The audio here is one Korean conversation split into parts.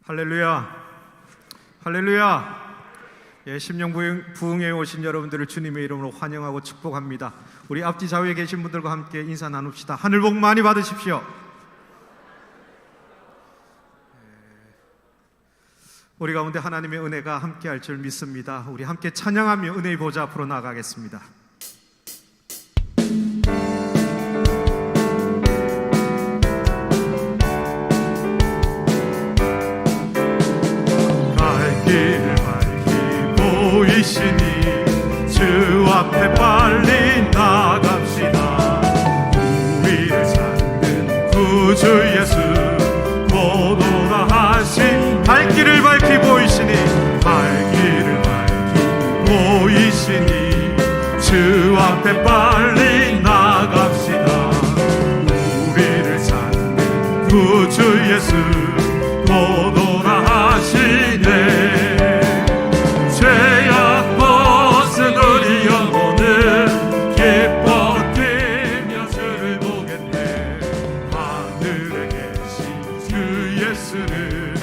할렐루야, 할렐루야. 예, 심령 부흥회에 오신 여러분들을 주님의 이름으로 환영하고 축복합니다. 우리 앞뒤 좌우에 계신 분들과 함께 인사 나눕시다. 하늘 복 많이 받으십시오. 우리 가운데 하나님의 은혜가 함께할 줄 믿습니다. 우리 함께 찬양하며 은혜의 보좌 앞으로 나아가겠습니다. 보이시니 주 앞에 빨리 나갑시다. 우리를 찾는 구주 예수 고도라 하신 발길을 밝히 보이시니 보이시니 주 앞에 빨리 나갑시다. 우리를 찾는 구주 예수 고도라 하시네. 죄악 벗은 우리 영혼은 기뻐 뛰며 주를 보겠네. 하늘에 계신 주 예수를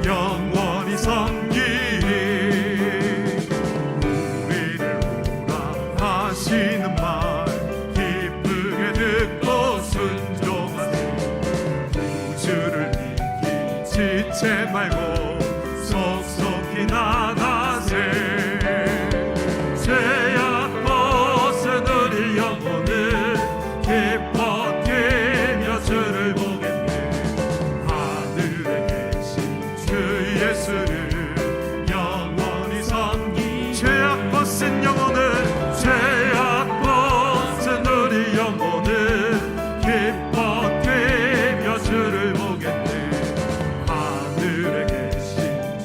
영원히 섬기리. 우리를 오라 하시는 말 기쁘게 듣고 순종하세. 구주를 믿기 지체 말고 속속히 나가세. 죄악 벗은 우리 영혼은 기뻐 뛰며 주를 보겠네. 하늘에 계신 주 예수를 영원히 섬기. 죄악 벗은 영혼은 죄악 벗은 우리 영혼은 기뻐 뛰며 주를 보겠네. 하늘에 계신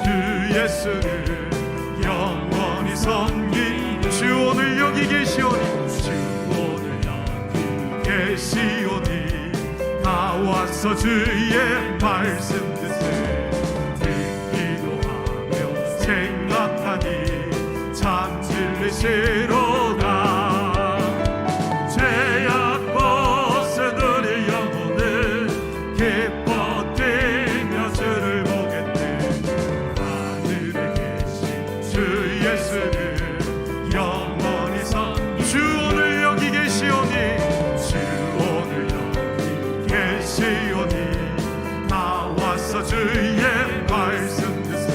주 예수를 영원히 섬기. 주 오늘 여기 계시오니 주 오늘 여기 계시오니 나와서 주의 말씀 듣세. 듣기도 하며 생각하니 참 진리시로다. 죄악 벗은 우리 영혼은 기뻐 뛰며 주를 보겠네. 하늘에 계신 주 예수를 영원히 섬기. 주 오늘 여기 계시오니 주 오늘 여기 계시오니 나와서 주의 말씀 듣세.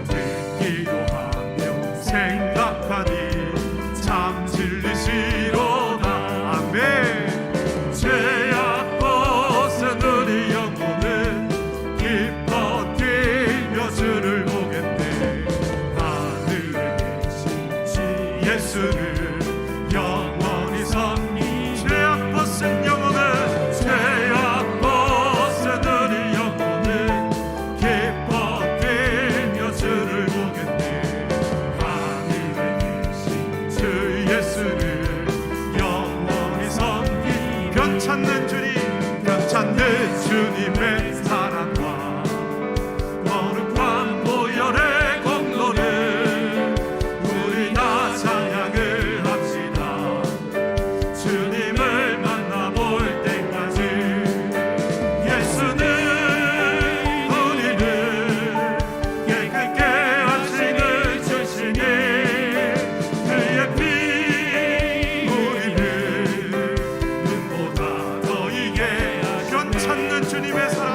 듣기도 하며 생각하니 참 진리시로다. 아멘. 죄악 벗은 우리 영혼은 기뻐 뛰며 주를 보겠네. 하늘에 계신 주 예수를 영원히 섬기. 죄악 벗은 영혼은 죄악 벗은 우리 영혼은 기뻐 뛰며 주를 보겠네. 하늘에 계신 주 예수를 영원히 섬기. 변찮는 주님, 변찮는 주님의 사랑과 거룩한 보혈의 공로를 우리 다 찬양을 합시다. 주님을 만나볼 때까지 예수는 우리를 깨끗게 하시는 주시니 그의 피 우리를 눈보다 더 이게 하시네. 변찮는 주님의 사랑,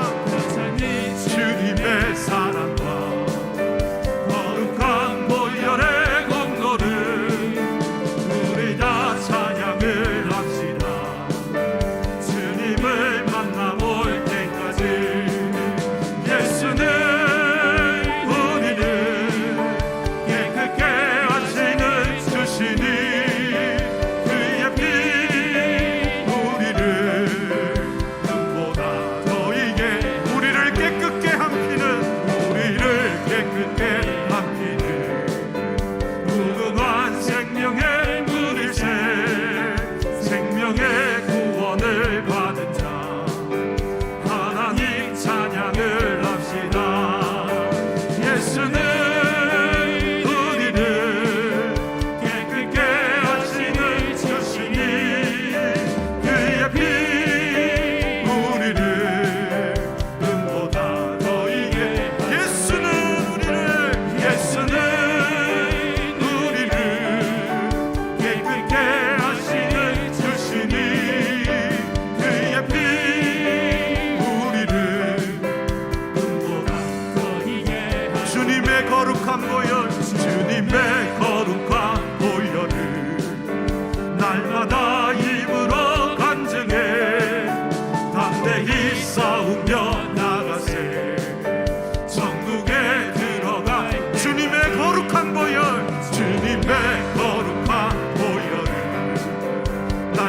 주님의 사랑과 거룩한 보혈의 공로를 우리 다 찬양을 합시다.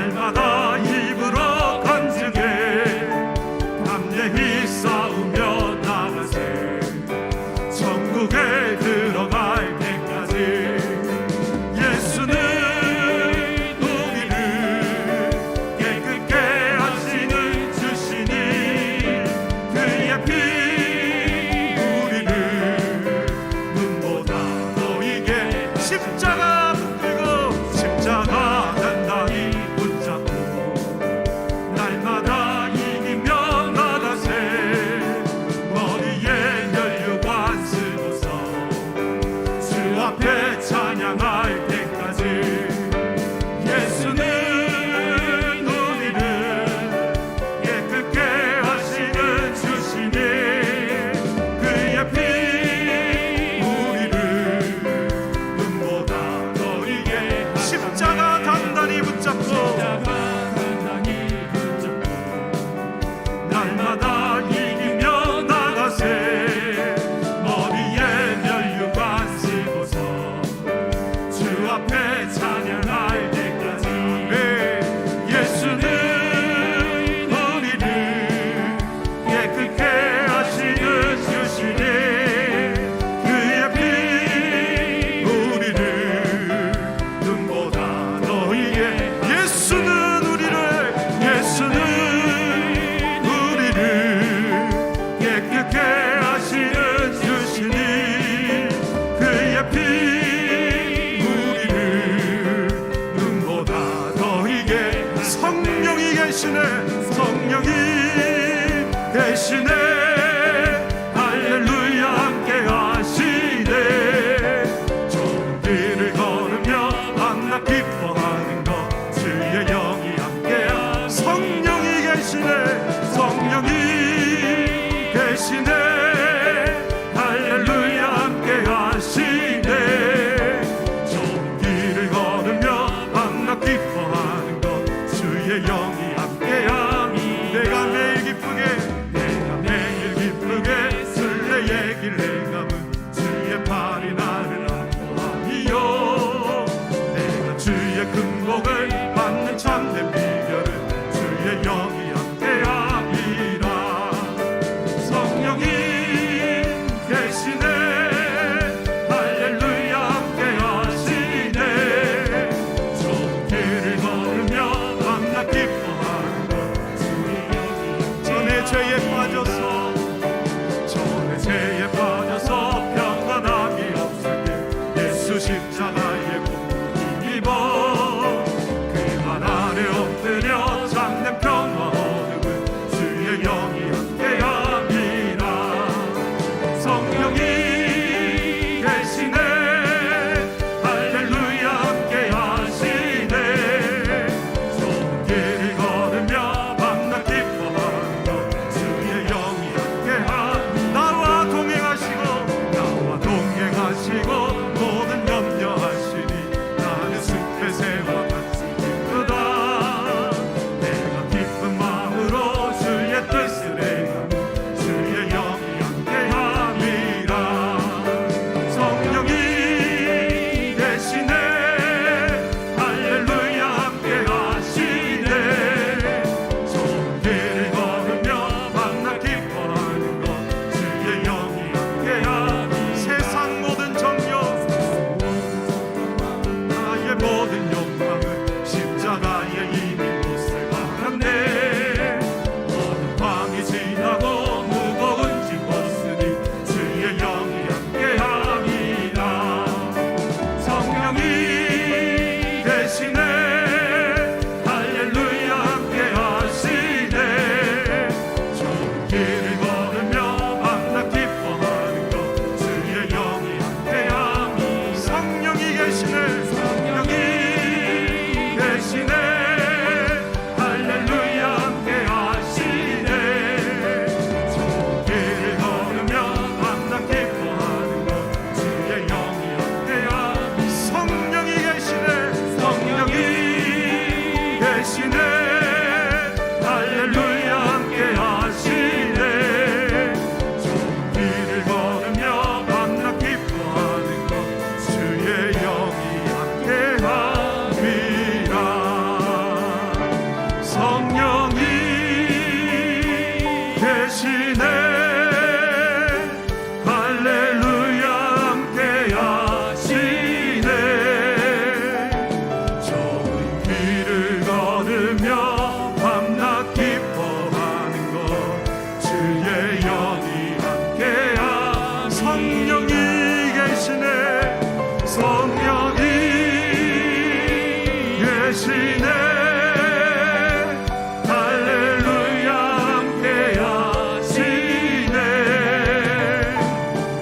날마다 입으로 간증해 담대히 싸우며 나가세 천국에 들어갈 때까지 예수는 우리를 깨끗게 하시는 주시니 그의 피 우리를 눈보다 너에게 십자가 붙들고 십자가 단단히 붙잡고 날마다 이기며 나가세 머리에 면류관 쓰고서 주 앞에 찬양할 때까지 예수는 우리를 깨끗게 하시는 주시니 그의 피 우리를 눈보다 너에게 십자가 단단히 붙잡고 날마다 이기며 나가세 머리에 면류관 쓰고서 주 앞에 찬양할 때까지 예수는 우리를 깨끗게 하시는 주시니 그의 피 우리를 눈보다 너에게 예수는 우리를 깨끗게 하시는 주시니 그의 피 우리를 눈보다 너에게 성령이 계시네 성령이 계시네 할렐루야 함께 하시네 좋은 길을 걸으며 만나 기뻐하는 것 주의 영이 함께야 성령이 계시네 성령이 계시네 할렐루야 함께 하시네 좋은 길을 걸으며 만나 기뻐하는 것 주의 영이 함께야 내가 매일 기쁘게 술래의 길을 감은 주의 팔이 나를 안보하니요 내가 주의 금복을 받는 참된 비결은 주의 영이 함께함이라 성령이 계시네 할렐루야 함께 하시네 좋은 길을 걸으며 만나 기뻐하는 것 주의 영이 전에 죄에 빠져서 평안함이 없을 때 예수 십자가의 고통을 입어 그만 아래 엎드려 참된 평화 얻음은 주의 영이 함께함이라 성령이 계시네 할렐루야 함께 하시네 좋은 길을 걸으며 만나 기뻐하는 것 주의 영이 함께하 나와 동행하시고 모든 염려하시니 나는 숲의 새와 같이 기쁘다 내가 기쁜 마음으로 주의 뜻을 행하며 주의 영이 함께함이라 성령이 계시네 할렐루야 함께 하시네 좋은 길을 걸으며 만나 기뻐하는 것 주의 영이 함께함 세상 모든 정욕 나의 모든 욕망은 십자가에 이미 못을 박았네 모든 밤이 지나고 무거운 짐 벗으니 주의 영이 함께함이라 성령이 계시네 할렐루야 함께 하시네 좋은 길을 걸으며 만나 기뻐하는 것 주의 영이 함께함 성령이 계시네 성령이 계시네 할렐루야 함께 하시네 좋은 길을 걸으며 만나 기뻐하는 것 주의 영이 함께함 성령이 계시네 성령이 계시네 할렐루야 함께 하시네 좋은 길을 걸으며 만나 기뻐하는 것 주의 영이 함께함이라 성령이 계시네. 할렐루야 함께 하시네. 좋은 길을 걸으며 밤낮 기뻐하는 것 주의 영이 함께하. 성령이 계시네. 성령이 계시네. 할렐루야 함께 하시네.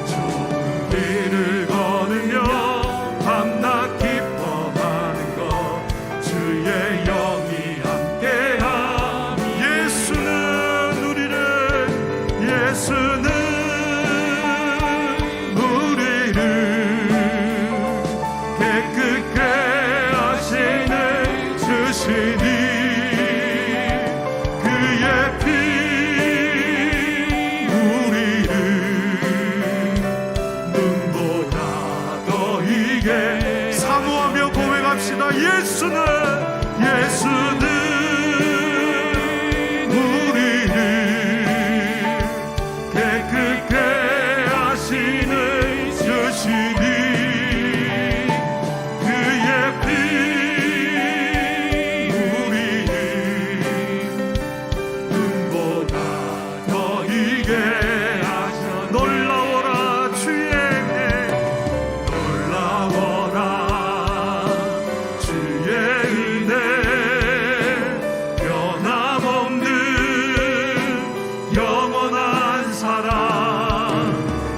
좋은 길을 걸으며 밤낮 기뻐하는 것 주의 영이 함께하니. 예수는 우리를 깨끗게 하시는 주시니 그의 피 우리를 눈보다 더이게. 사모하며 고백합시다. 예수는 우리를 깨끗게 하시는 주시니 그의 피 우리를 눈보다 더이게 하셔. 놀라워라 주의 은혜. 놀라워라 주의 은혜. 변함없는 영원한 사랑.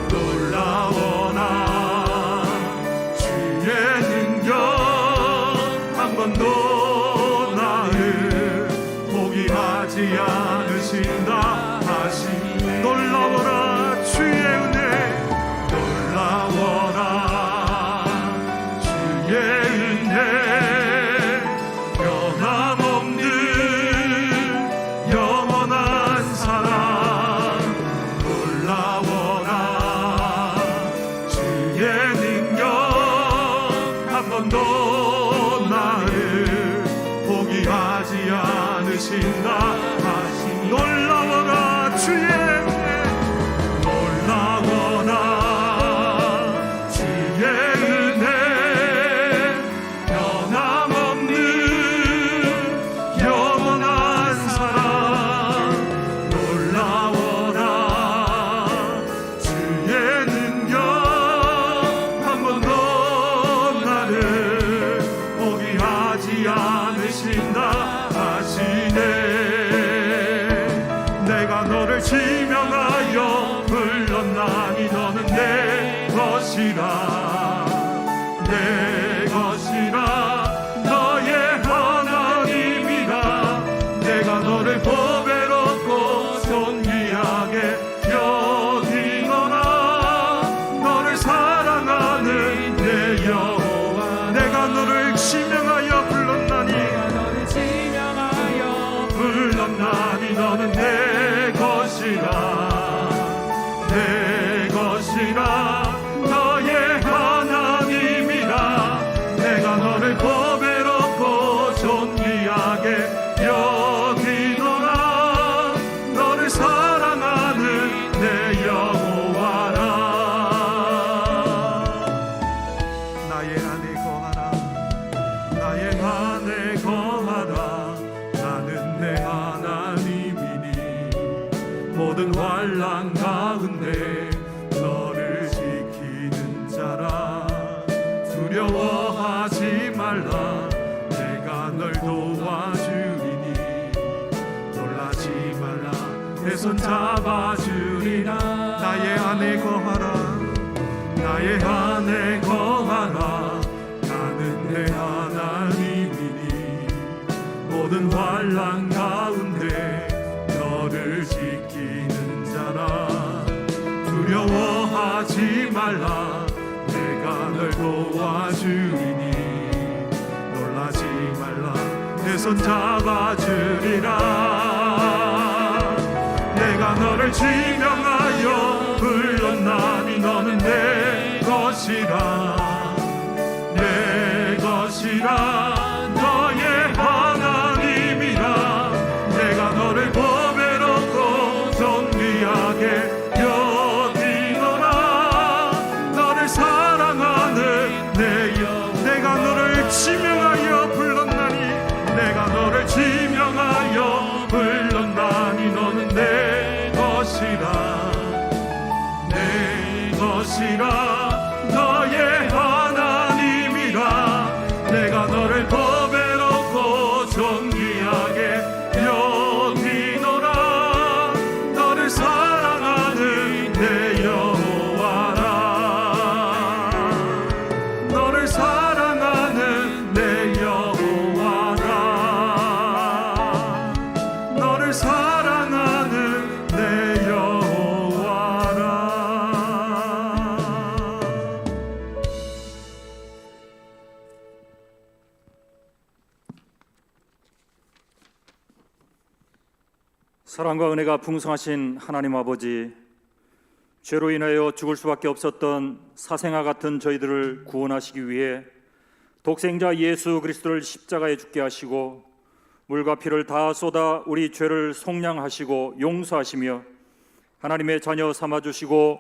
놀라워라 주의 능력. 한 번도 나를 포기하지 않으신다 하시네. 놀라워라 주의 은혜. 놀라워라 주의 은혜. 변함없는 영원한 사랑. 놀라워라 주의 능력. 한 번도 나를 포기하지 않으신다 하시니. 놀라워라 주의 은혜. 놀라워라 주의 은혜. 변함없는 영원한 사랑. 놀라워라 주의 능력. 한 번도 나를 포기하지 않으신다 하시네. 내가 너를 지명하여 불렀나니 너는 내 것이라. 내 것이라. 너의 하나님이라. 내가 너를 보배롭고 존귀하게 여기노라. 너를 사랑하는 내 여호와. 내가 너를 지명하여 불렀나니 너는 내 것이라. 내 것이라. 너의 하나님이라. 내가 너를 보배롭고 존귀하게 여기노라. 너를 사랑하는 내 여호와라. 나의 안에 거하라. 나의 안에 거하라. 나는 내 하나님이니 모든 환난 가운데 너를 지키는 자라. 두려워하지 말라. 내가 널 도와주리니 놀라지 말라. 내 손 잡아주리라. 나의 안에 거하라. 나의 안에 거하라. 나는 내 하나님이니 모든 환난 가운데 너를 지키는 자라. 두려워하지 말라. 내가 널 도와주리니 놀라지 말라. 내 손 잡아주리라. 내가 너를 지명하여 불렀나니 너는 내 것이라. 내 것이라. 너의 하나님이라. 사랑과 은혜가 풍성하신 하나님 아버지, 죄로 인하여 죽을 수밖에 없었던 사생아 같은 저희들을 구원하시기 위해 독생자 예수 그리스도를 십자가에 죽게 하시고 물과 피를 다 쏟아 우리 죄를 속량하시고 용서하시며 하나님의 자녀 삼아주시고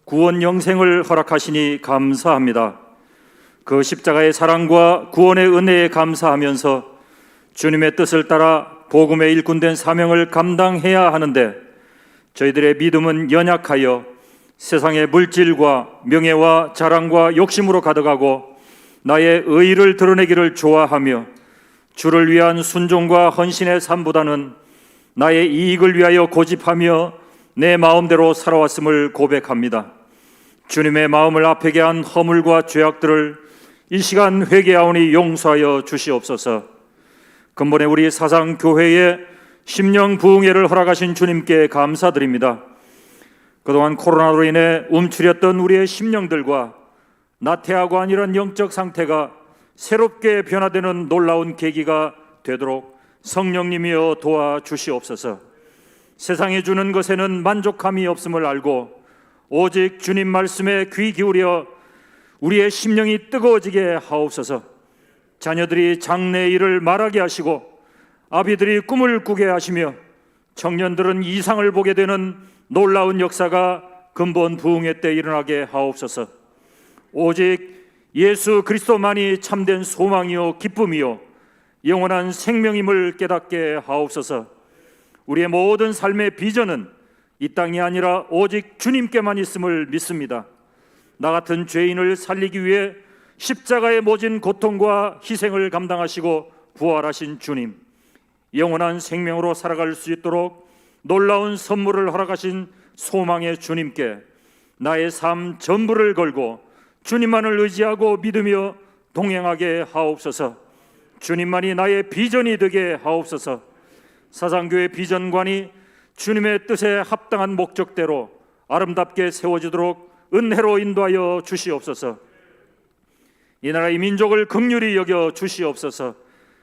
구원 영생을 허락하시니 감사합니다. 그 십자가의 사랑과 구원의 은혜에 감사하면서 주님의 뜻을 따라 복음의 일꾼된 사명을 감당해야 하는데 저희들의 믿음은 연약하여 세상의 물질과 명예와 자랑과 욕심으로 가득하고 나의 의의를 드러내기를 좋아하며 주를 위한 순종과 헌신의 삶보다는 나의 이익을 위하여 고집하며 내 마음대로 살아왔음을 고백합니다. 주님의 마음을 아프게 한 허물과 죄악들을 이 시간 회개하오니 용서하여 주시옵소서. 근본에 우리 사상교회에 심령 부흥회를 허락하신 주님께 감사드립니다. 그동안 코로나로 인해 움츠렸던 우리의 심령들과 나태하고 안일한 영적 상태가 새롭게 변화되는 놀라운 계기가 되도록 성령님이여 도와주시옵소서. 세상에 주는 것에는 만족함이 없음을 알고 오직 주님 말씀에 귀 기울여 우리의 심령이 뜨거워지게 하옵소서. 자녀들이 장래의 일을 말하게 하시고 아비들이 꿈을 꾸게 하시며 청년들은 이상을 보게 되는 놀라운 역사가 근본 부흥회 때 일어나게 하옵소서. 오직 예수 그리스도만이 참된 소망이요 기쁨이요 영원한 생명임을 깨닫게 하옵소서. 우리의 모든 삶의 비전은 이 땅이 아니라 오직 주님께만 있음을 믿습니다. 나 같은 죄인을 살리기 위해 십자가의 모진 고통과 희생을 감당하시고 부활하신 주님, 영원한 생명으로 살아갈 수 있도록 놀라운 선물을 허락하신 소망의 주님께 나의 삶 전부를 걸고 주님만을 의지하고 믿으며 동행하게 하옵소서. 주님만이 나의 비전이 되게 하옵소서. 사상교회 비전관이 주님의 뜻에 합당한 목적대로 아름답게 세워지도록 은혜로 인도하여 주시옵소서. 이 나라의 민족을 긍휼히 여겨 주시옵소서.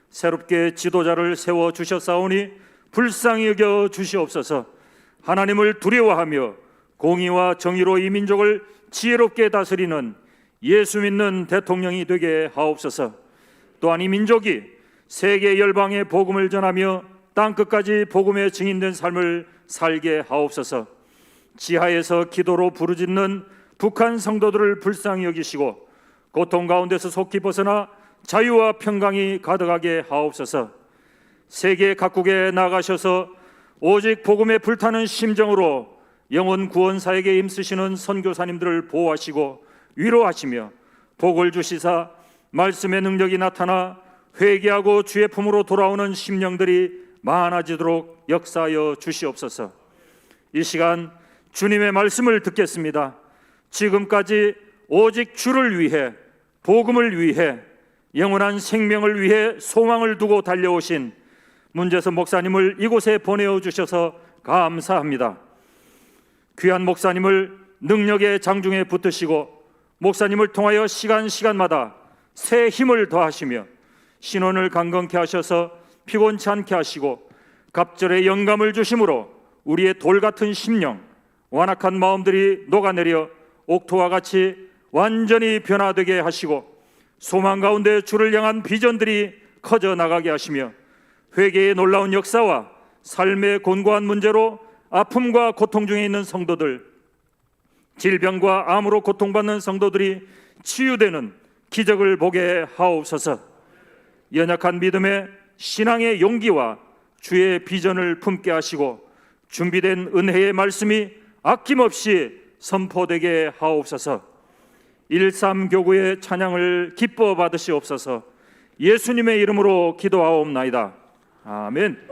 새롭게 지도자를 세워 주셨사오니 불쌍히 여겨 주시옵소서. 하나님을 두려워하며 공의와 정의로 이 민족을 지혜롭게 다스리는 예수 믿는 대통령이 되게 하옵소서. 또한 이 민족이 세계 열방에 복음을 전하며 땅끝까지 복음의 증인된 삶을 살게 하옵소서. 지하에서 기도로 부르짖는 북한 성도들을 불쌍히 여기시고 고통 가운데서 속히 벗어나 자유와 평강이 가득하게 하옵소서. 세계 각국에 나가셔서 오직 복음에 불타는 심정으로 영혼 구원사에게 힘쓰시는 선교사님들을 보호하시고 위로하시며 복을 주시사 말씀의 능력이 나타나 회개하고 주의 품으로 돌아오는 심령들이 많아지도록 역사하여 주시옵소서. 이 시간 주님의 말씀을 듣겠습니다. 지금까지 오직 주를 위해 복음을 위해 영원한 생명을 위해 소망을 두고 달려오신 문재선 목사님을 이곳에 보내어 주셔서 감사합니다. 귀한 목사님을 능력의 장중에 붙드시고 목사님을 통하여 시간마다 새 힘을 더하시며 신원을 강건케 하셔서 피곤치 않게 하시고 갑절의 영감을 주심으로 우리의 돌같은 심령, 완악한 마음들이 녹아내려 옥토와 같이 완전히 변화되게 하시고 소망 가운데 주를 향한 비전들이 커져 나가게 하시며 회개의 놀라운 역사와 삶의 곤고한 문제로 아픔과 고통 중에 있는 성도들, 질병과 암으로 고통받는 성도들이 치유되는 기적을 보게 하옵소서. 연약한 믿음에 신앙의 용기와 주의 비전을 품게 하시고 준비된 은혜의 말씀이 아낌없이 선포되게 하옵소서. 13교구의 찬양을 기뻐 받으시옵소서. 예수님의 이름으로 기도하옵나이다. 아멘.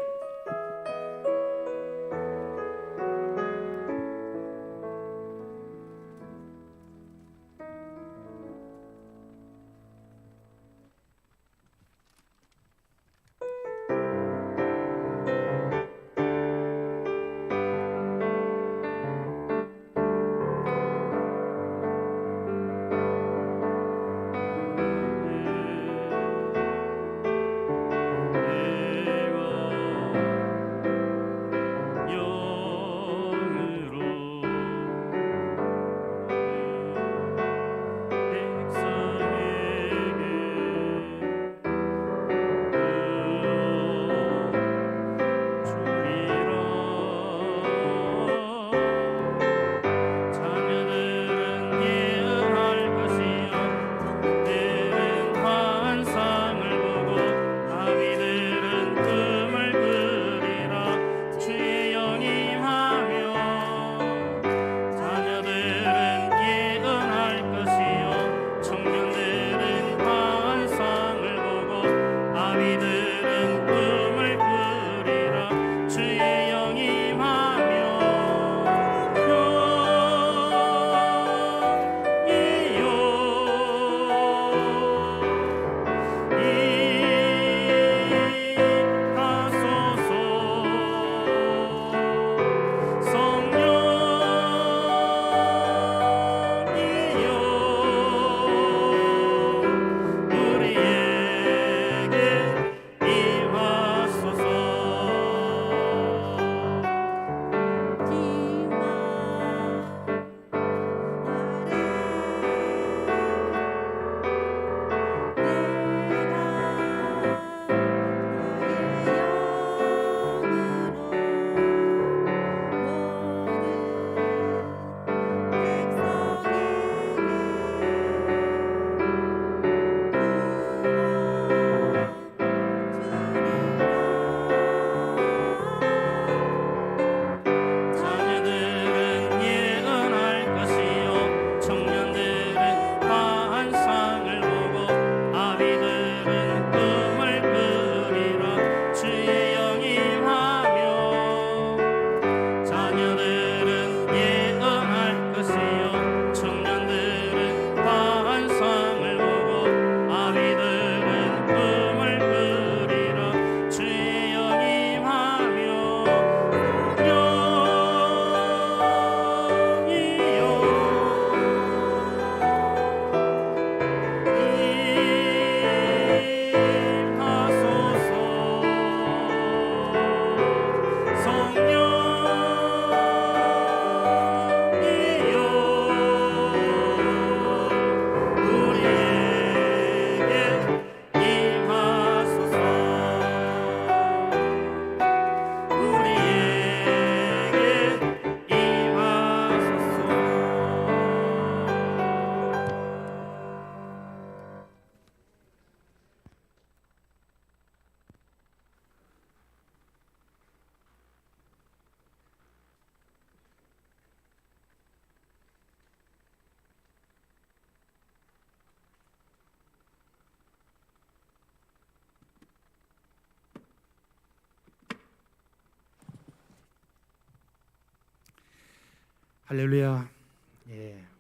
할렐루야.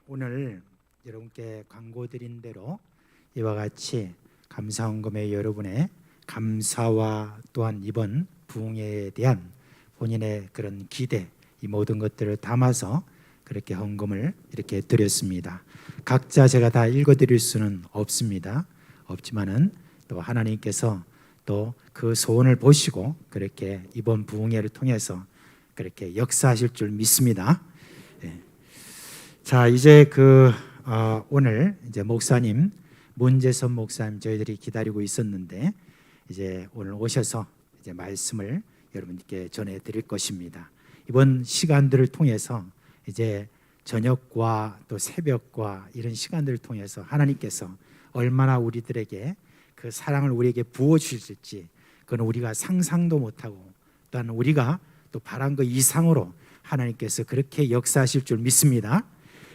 오늘 여러분께 광고 드린 대로 이와 같이 감사헌금의 여러분의 감사와 또한 이번 부흥회에 대한 본인의 그런 기대, 이 모든 것들을 담아서 그렇게 헌금을 이렇게 드렸습니다. 각자 제가 다 읽어드릴 수는 없습니다. 없지만은 또 하나님께서 또 그 소원을 보시고 그렇게 이번 부흥회를 통해서 그렇게 역사하실 줄 믿습니다. 자, 이제 오늘 이제 목사님 문재선 목사님 저희들이 기다리고 있었는데 이제 오늘 오셔서 이제 말씀을 여러분께 전해 드릴 것입니다. 이번 시간들을 통해서 이제 저녁과 또 새벽과 이런 시간들을 통해서 하나님께서 얼마나 우리들에게 그 사랑을 우리에게 부어 주실지 그건 우리가 상상도 못하고 또한 우리가 또 바란 것 이상으로 하나님께서 그렇게 역사하실 줄 믿습니다.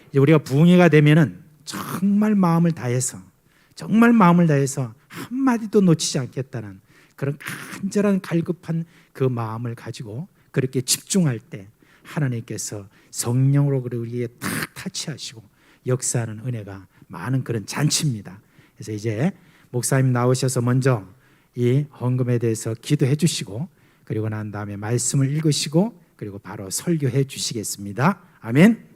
이제 우리가 부흥회가 되면은 정말 마음을 다해서 한마디도 놓치지 않겠다는 그런 간절한 갈급한 그 마음을 가지고 그렇게 집중할 때 하나님께서 성령으로 우리에게 탁 타치하시고 역사하는 은혜가 많은 그런 잔치입니다. 그래서 이제 목사님 나오셔서 먼저 이 헌금에 대해서 기도해 주시고 그리고 난 다음에 말씀을 읽으시고 그리고 바로 설교해 주시겠습니다. 아멘.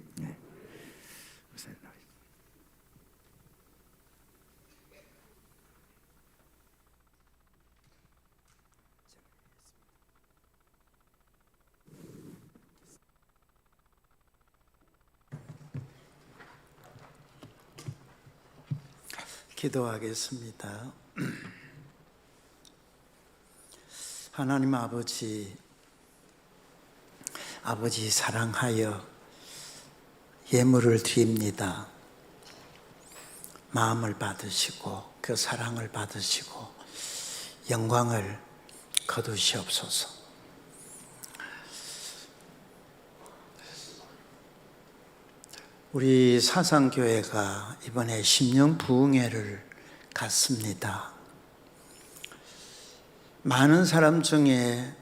기도하겠습니다. 하나님 아버지 사랑하여 예물을 드립니다. 마음을 받으시고 그 사랑을 받으시고 영광을 거두시옵소서. 우리 사상교회가 이번에 심령 부흥회를 갔습니다. 많은 사람 중에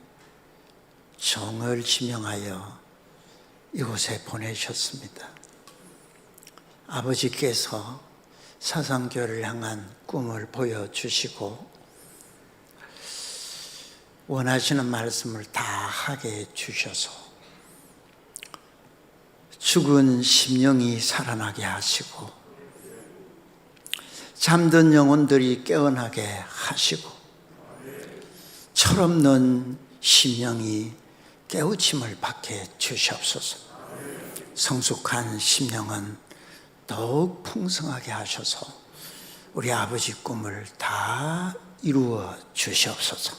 정을 지명하여 이곳에 보내셨습니다. 아버지께서 사상교회를 향한 꿈을 보여주시고 원하시는 말씀을 다 하게 해주셔서 죽은 심령이 살아나게 하시고 잠든 영혼들이 깨어나게 하시고 철없는 심령이 깨우침을 받게 주시옵소서. 성숙한 심령은 더욱 풍성하게 하셔서 우리 아버지 꿈을 다 이루어 주시옵소서.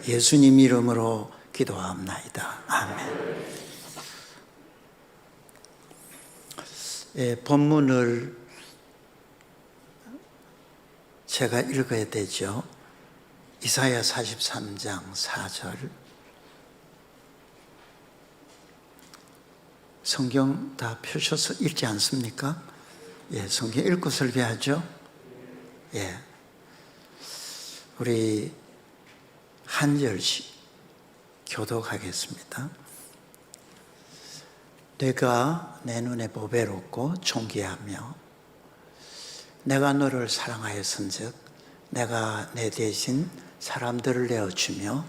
예수님 이름으로 기도하옵나이다. 아멘. 본문을 제가 읽어야 되죠. 이사야 43장 4절. 성경 다 펴셔서 읽지 않습니까? 성경 읽고 설교하죠. 우리 한 절씩 교독하겠습니다. 내가 내 눈에 보배롭고 존귀하며 내가 너를 사랑하였은즉 내가 내 대신 사람들을 내어주며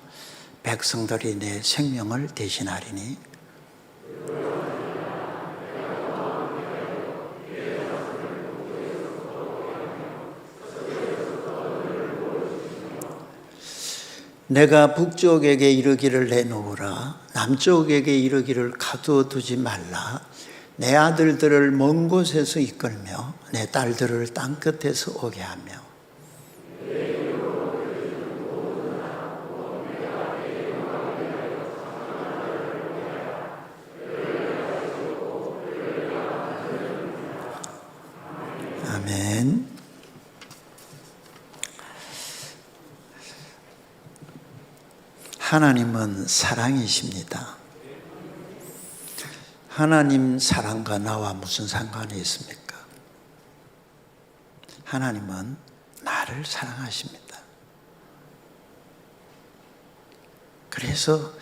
백성들이 내 생명을 대신하리니 내가 북쪽에게 이르기를 내놓으라 남쪽에게 이르기를 가두어두지 말라. 내 아들들을 먼 곳에서 이끌며 내 딸들을 땅끝에서 오게 하며 아멘. 하나님은 사랑이십니다. 하나님 사랑과 나와 무슨 상관이 있습니까? 하나님은 나를 사랑하십니다. 그래서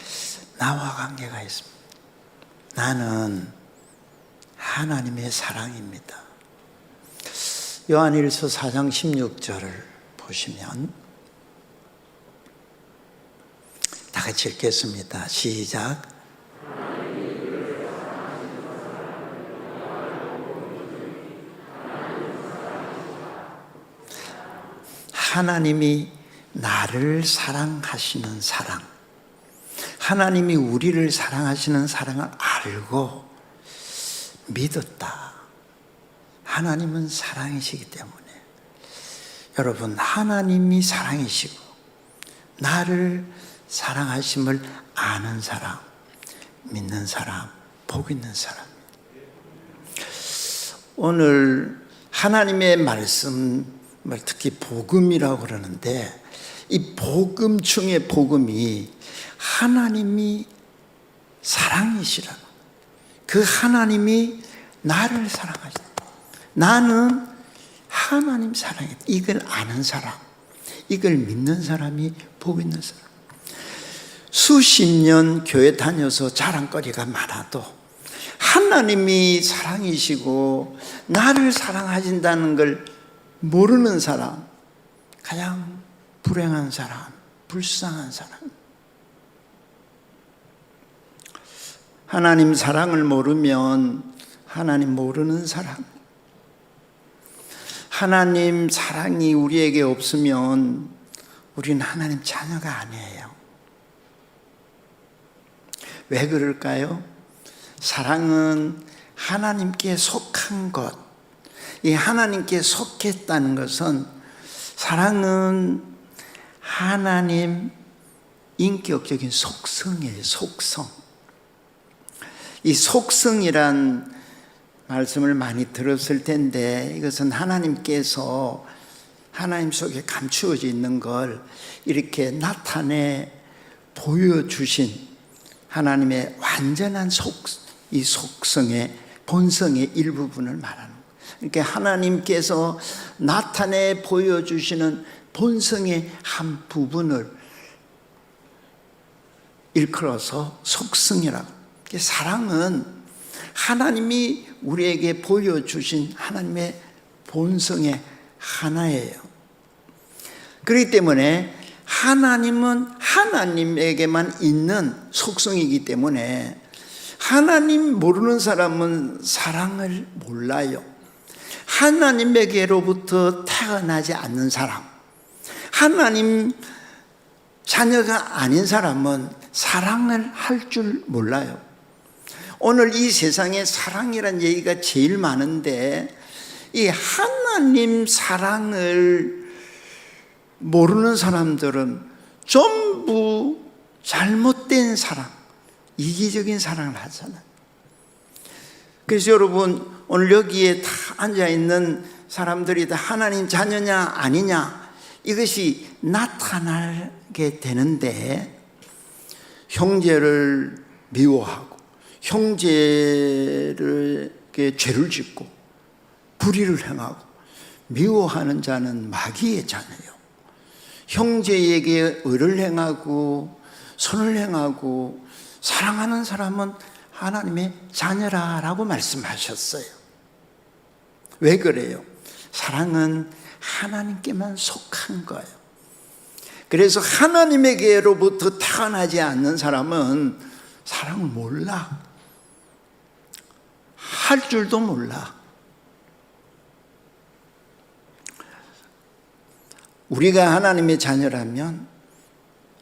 나와 관계가 있습니다. 나는 하나님의 사랑입니다. 요한일서 4장 16절을 보시면 다 같이 읽겠습니다. 시작. 하나님이 나를 사랑하시는 사랑, 하나님이 우리를 사랑하시는 사랑을 알고 믿었다. 하나님은 사랑이시기 때문에 여러분, 하나님이 사랑이시고 나를 사랑하심을 아는 사람, 믿는 사람, 복 있는 사람. 오늘 하나님의 말씀을 특히 복음이라고 그러는데, 이 복음 중에 복음이 하나님이 사랑이시라. 그 하나님이 나를 사랑하시다. 나는 하나님 사랑이다. 이걸 아는 사람, 이걸 믿는 사람이 복 있는 사람. 수십 년 교회 다녀서 자랑거리가 많아도 하나님이 사랑이시고 나를 사랑하신다는 걸 모르는 사람, 가장 불행한 사람, 불쌍한 사람. 하나님 사랑을 모르면 하나님 모르는 사람. 하나님 사랑이 우리에게 없으면 우리는 하나님 자녀가 아니에요. 왜 그럴까요? 사랑은 하나님께 속한 것. 이 하나님께 속했다는 것은, 사랑은 하나님 인격적인 속성이에요. 속성. 이 속성이란 말씀을 많이 들었을 텐데, 이것은 하나님께서 하나님 속에 감추어져 있는 걸 이렇게 나타내 보여주신 하나님의 완전한 이 속성의 본성의 일부분을 말하는 거예요. 그러니까 하나님께서 나타내 보여주시는 본성의 한 부분을 일컬어서 속성이라고. 사랑은 하나님이 우리에게 보여주신 하나님의 본성의 하나예요. 그렇기 때문에 하나님은 하나님에게만 있는 속성이기 때문에 하나님 모르는 사람은 사랑을 몰라요. 하나님에게로부터 태어나지 않는 사람, 하나님 자녀가 아닌 사람은 사랑을 할 줄 몰라요. 오늘 이 세상에 사랑이란 얘기가 제일 많은데, 이 하나님 사랑을 모르는 사람들은 전부 잘못된 사랑, 이기적인 사랑을 하잖아요. 그래서 여러분, 오늘 여기에 다 앉아있는 사람들이 다 하나님 자녀냐 아니냐, 이것이 나타나게 되는데, 형제를 미워하고 형제에게 죄를 짓고 불의를 행하고 미워하는 자는 마귀의 자녀요. 형제에게 의를 행하고 선을 행하고 사랑하는 사람은 하나님의 자녀라고 말씀하셨어요. 왜 그래요? 사랑은 하나님께만 속한 거예요. 그래서 하나님에게로부터 태어나지 않는 사람은 사랑을 몰라. 할 줄도 몰라. 우리가 하나님의 자녀라면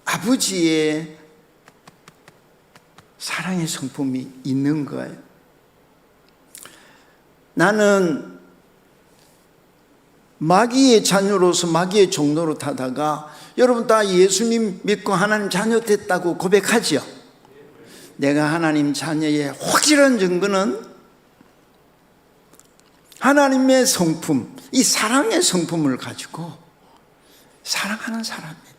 아버지의 사랑의 성품이 있는 거예요. 나는 마귀의 자녀로서 마귀의 종로로 타다가, 여러분 다 예수님 믿고 하나님 자녀 됐다고 고백하지요. 내가 하나님 자녀의 확실한 증거는 하나님의 성품, 이 사랑의 성품을 가지고 사랑하는 사람이에요.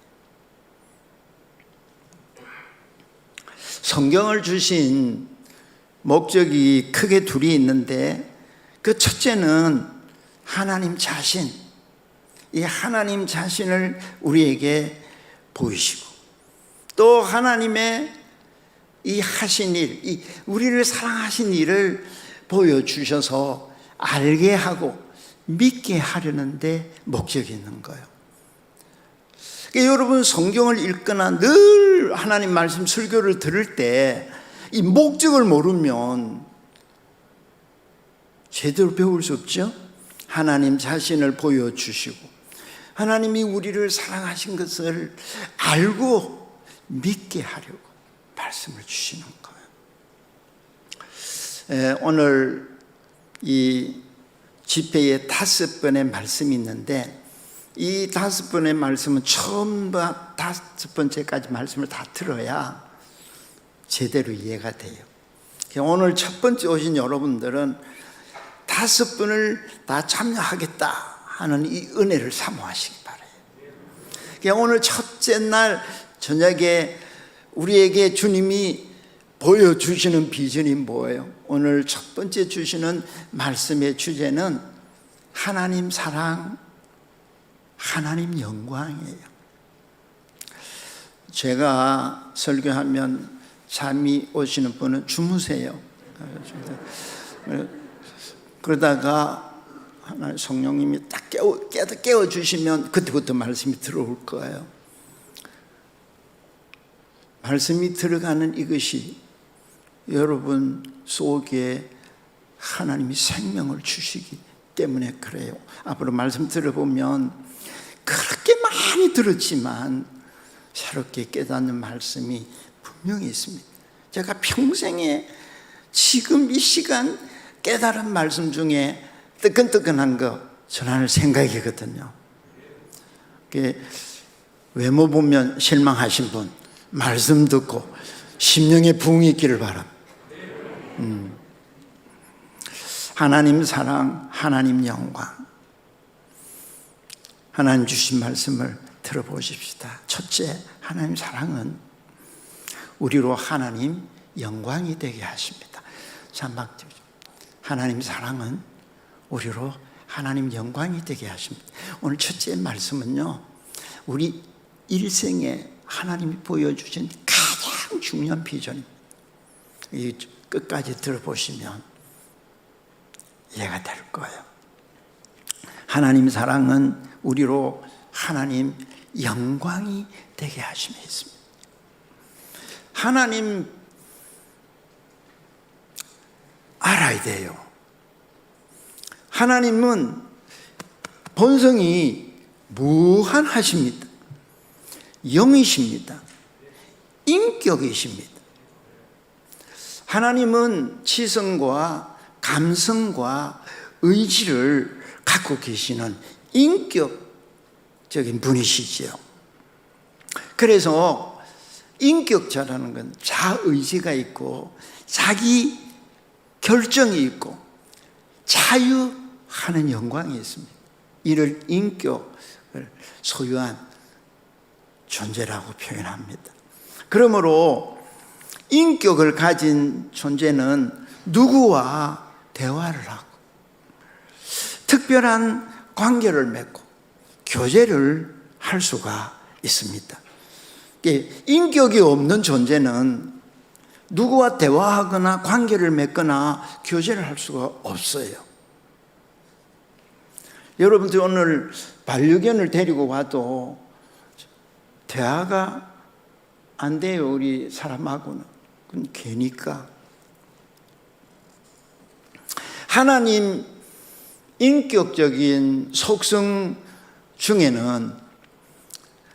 성경을 주신 목적이 크게 둘이 있는데, 그 첫째는 하나님 자신, 이 하나님 자신을 우리에게 보이시고, 또 하나님의 이 하신 일, 이 우리를 사랑하신 일을 보여주셔서 알게 하고 믿게 하려는데 목적이 있는 거예요. 그러니까 여러분 성경을 읽거나 늘 하나님 말씀 설교를 들을 때 이 목적을 모르면 제대로 배울 수 없죠. 하나님 자신을 보여주시고 하나님이 우리를 사랑하신 것을 알고 믿게 하려고 말씀을 주시는 거예요. 오늘 이 집회에 5번의 말씀이 있는데 이 5번의 말씀은 처음부터 5번째까지 말씀을 다 들어야 제대로 이해가 돼요. 오늘 첫 번째 오신 여러분들은 5번을 다 참여하겠다 하는 이 은혜를 사모하시기 바라요. 오늘 첫째 날 저녁에 우리에게 주님이 보여주시는 비전이 뭐예요? 오늘 첫 번째 주시는 말씀의 주제는 하나님 사랑, 하나님 영광이에요. 제가 설교하면 잠이 오시는 분은 주무세요. 그러다가 하나님 성령님이 딱 깨워주시면 그때부터 말씀이 들어올 거예요. 말씀이 들어가는 이것이 여러분 속에 하나님이 생명을 주시기 때문에 그래요. 앞으로 말씀 들어보면 그렇게 많이 들었지만 새롭게 깨닫는 말씀이 분명히 있습니다. 제가 평생에 지금 이 시간 깨달은 말씀 중에 뜨끈뜨끈한 거 전할 생각이거든요. 외모 보면 실망하신 분 말씀 듣고 심령의 부흥이 있기를 바랍니다. 하나님 사랑, 하나님 영광. 하나님 주신 말씀을 들어보십시다. 첫째, 하나님 사랑은 우리로 하나님 영광이 되게 하십니다. 하나님 사랑은 우리로 하나님 영광이 되게 하십니다. 오늘 첫째 말씀은요, 우리 일생에 하나님이 보여주신 가장 중요한 비전입니다. 이 끝까지 들어보시면 이해가 될 거예요. 하나님 사랑은 우리로 하나님 영광이 되게 하심에 있습니다. 하나님 알아야 돼요. 하나님은 본성이 무한하십니다. 영이십니다. 인격이십니다. 하나님은 지성과 감성과 의지를 갖고 계시는 인격적인 분이시지요. 그래서 인격자라는 건 자의지가 있고 자기 결정이 있고 자유하는 영광이 있습니다. 이를 인격을 소유한 존재라고 표현합니다. 그러므로 인격을 가진 존재는 누구와 대화를 하고 특별한 관계를 맺고 교제를 할 수가 있습니다. 인격이 없는 존재는 누구와 대화하거나 관계를 맺거나 교제를 할 수가 없어요. 여러분들 오늘 반려견을 데리고 와도 대화가 안 돼요. 우리 사람하고는. 그건 개니까. 하나님 인격적인 속성 중에는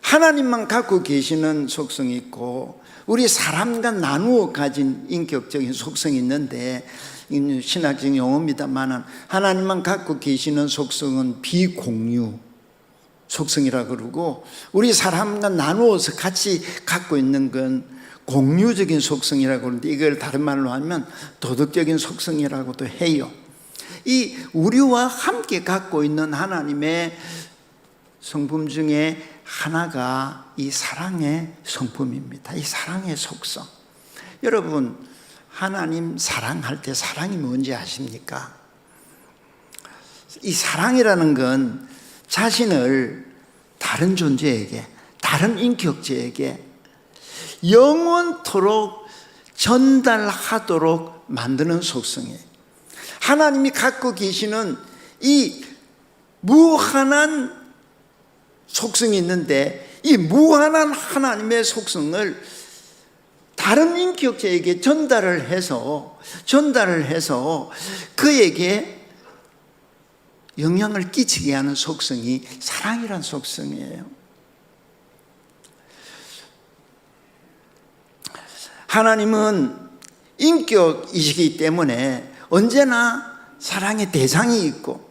하나님만 갖고 계시는 속성이 있고 우리 사람과 나누어 가진 인격적인 속성이 있는데 신학적인 용어입니다만 하나님만 갖고 계시는 속성은 비공유 속성이라고 그러고 우리 사람과 나누어서 같이 갖고 있는 건 공유적인 속성이라고 그러는데 이걸 다른 말로 하면 도덕적인 속성이라고도 해요. 이 우리와 함께 갖고 있는 하나님의 성품 중에 하나가 이 사랑의 성품입니다. 이 사랑의 속성. 여러분 하나님 사랑할 때 사랑이 뭔지 아십니까? 이 사랑이라는 건 자신을 다른 존재에게, 다른 인격체에게 영원토록 전달하도록 만드는 속성이에요. 하나님이 갖고 계시는 이 무한한 속성이 있는데, 이 무한한 하나님의 속성을 다른 인격자에게 전달을 해서 그에게 영향을 끼치게 하는 속성이 사랑이란 속성이에요. 하나님은 인격이시기 때문에 언제나 사랑의 대상이 있고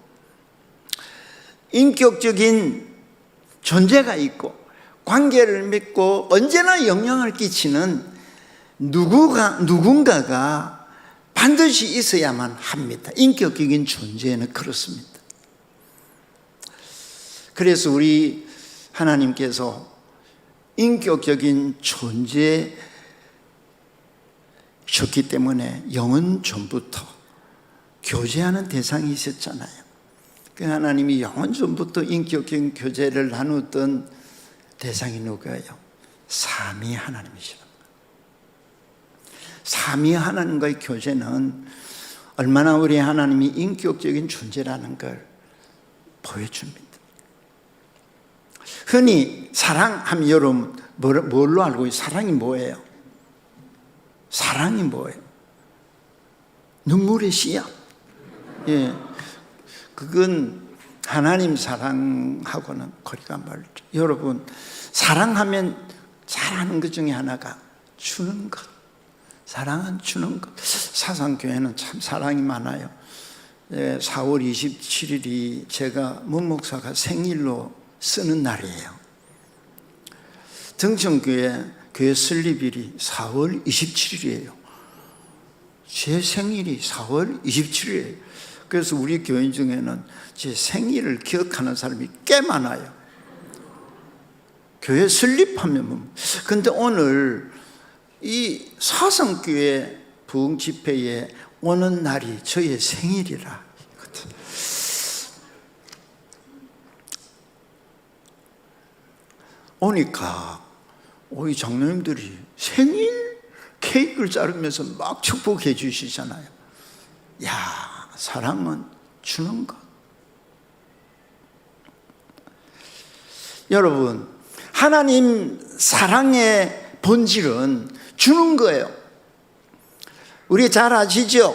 인격적인 존재가 있고 관계를 맺고 언제나 영향을 끼치는 누군가가 반드시 있어야만 합니다. 인격적인 존재는 그렇습니다. 그래서 우리 하나님께서 인격적인 존재셨기 때문에 영원 전부터 교제하는 대상이 있었잖아요. 그 하나님이 영원 전부터 인격적인 교제를 나누던 대상이 누구예요? 삼위 하나님이시라. 삼위 하나님과의 교제는 얼마나 우리 하나님이 인격적인 존재라는 걸 보여줍니다. 흔히 사랑하면 여러분 뭘로 알고 있어요? 사랑이 뭐예요? 사랑이 뭐예요? 눈물의 씨앗. 예, 그건 하나님 사랑하고는 거리가 멀죠. 여러분, 사랑하면 잘하는 것 중에 하나가 주는 것. 사랑은 주는 것. 사상교회는 참 사랑이 많아요. 4월 27일이 제가 문 목사가 생일로 쓰는 날이에요. 등천교회 교회 설립일이 4월 27일이에요. 제 생일이 4월 27일이에요. 그래서 우리 교인 중에는 제 생일을 기억하는 사람이 꽤 많아요. 교회 설립하면. 근데 오늘 이 사성교회 부흥 집회에 오는 날이 저의 생일이라. 오니까 우리 장로님들이 생일 케이크를 자르면서 막 축복해 주시잖아요. 야, 사랑은 주는 것. 여러분, 하나님 사랑의 본질은 주는 거예요. 우리 잘 아시죠?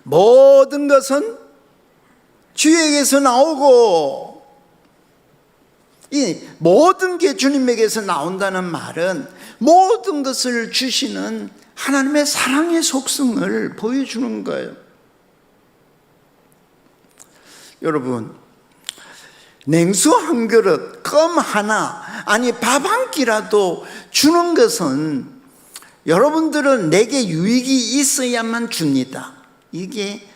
모든 것은 주에게서 나오고, 이 모든 게 주님에게서 나온다는 말은 모든 것을 주시는 하나님의 사랑의 속성을 보여주는 거예요. 여러분, 냉수 한 그릇, 껌 하나, 아니 밥 한 끼라도 주는 것은 여러분들은 내게 유익이 있어야만 줍니다. 이게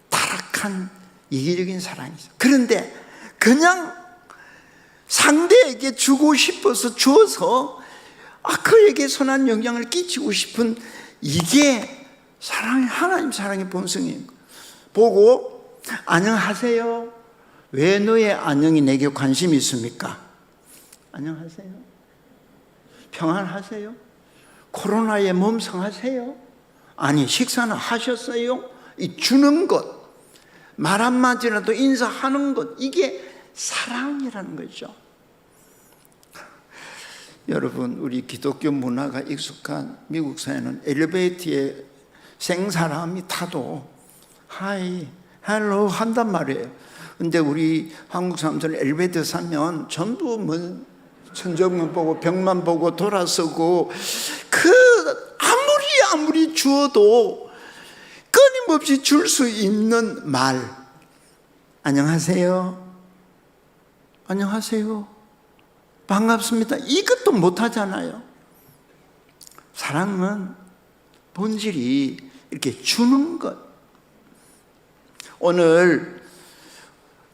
타락한 이기적인 사랑이죠. 그런데 그냥 상대에게 주고 싶어서 주어서 그에게 선한 영향을 끼치고 싶은, 이게 사랑의, 하나님 사랑의 본성이에요. 보고 안녕하세요. 왜 너의 안녕이 내게 관심이 있습니까? 안녕하세요. 평안하세요? 코로나에 몸성하세요? 아니, 식사는 하셨어요? 이 주는 것, 말 한마디라도 인사하는 것, 이게 사랑이라는 거죠. 여러분, 우리 기독교 문화가 익숙한 미국 사회는 엘리베이터에 생사람이 타도 하이, 헬로 한단 말이에요. 근데 우리 한국 사람들은 엘리베이터 사면 전부 뭐 천정만 보고 벽만 보고 돌아서고, 아무리 주어도 끊임없이 줄 수 있는 말, 안녕하세요, 안녕하세요, 반갑습니다, 이것도 못하잖아요. 사랑은 본질이 이렇게 주는 것. 오늘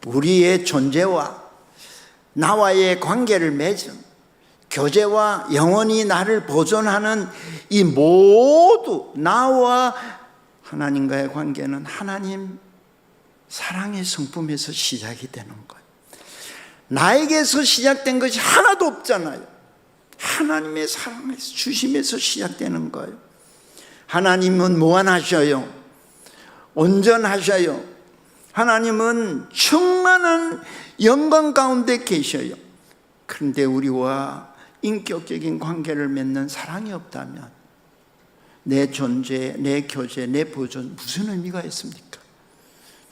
우리의 존재와 나와의 관계를 맺은 교제와 영원히 나를 보존하는 이 모두 나와 하나님과의 관계는 하나님 사랑의 성품에서 시작이 되는 거예요. 나에게서 시작된 것이 하나도 없잖아요. 하나님의 사랑에서, 주심에서 시작되는 거예요. 하나님은 무한하셔요. 온전하셔요. 하나님은 충만한 영광 가운데 계셔요. 그런데 우리와 인격적인 관계를 맺는 사랑이 없다면 내 존재, 내 교제, 내 보존 무슨 의미가 있습니까?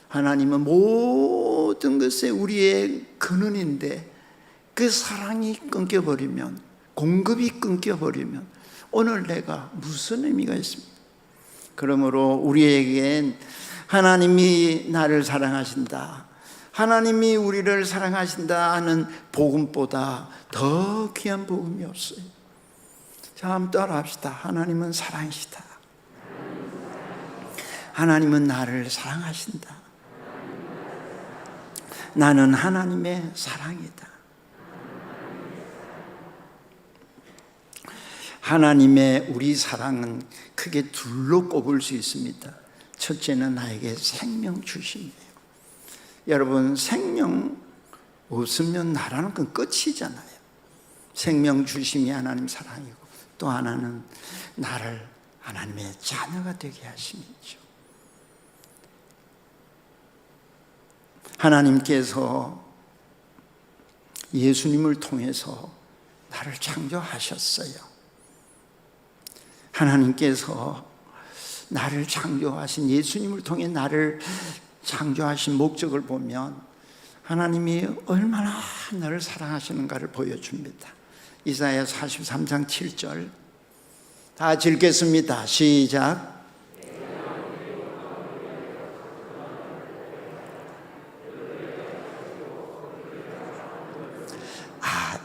하나님은 모든 것에 우리의 근원인데 그 사랑이 끊겨버리면, 공급이 끊겨버리면 오늘 내가 무슨 의미가 있습니까? 그러므로 우리에겐 하나님이 나를 사랑하신다, 하나님이 우리를 사랑하신다 하는 복음보다 더 귀한 복음이 없어요. 자, 한번 따라합시다. 하나님은 사랑이시다. 하나님은 나를 사랑하신다. 나는 하나님의 사랑이다. 하나님의 우리 사랑은 크게 둘로 꼽을 수 있습니다. 첫째는 나에게 생명 주심이에요. 여러분, 생명 없으면 나라는 건 끝이잖아요. 생명 주심이 하나님 사랑이고, 또 하나는 나를 하나님의 자녀가 되게 하심이죠. 하나님께서 예수님을 통해서 나를 창조하셨어요. 하나님께서 나를 창조하신, 예수님을 통해 나를 창조하신 목적을 보면 하나님이 얼마나 나를 사랑하시는가를 보여줍니다. 이사야 43장 7절 다 같이 읽겠습니다. 시작.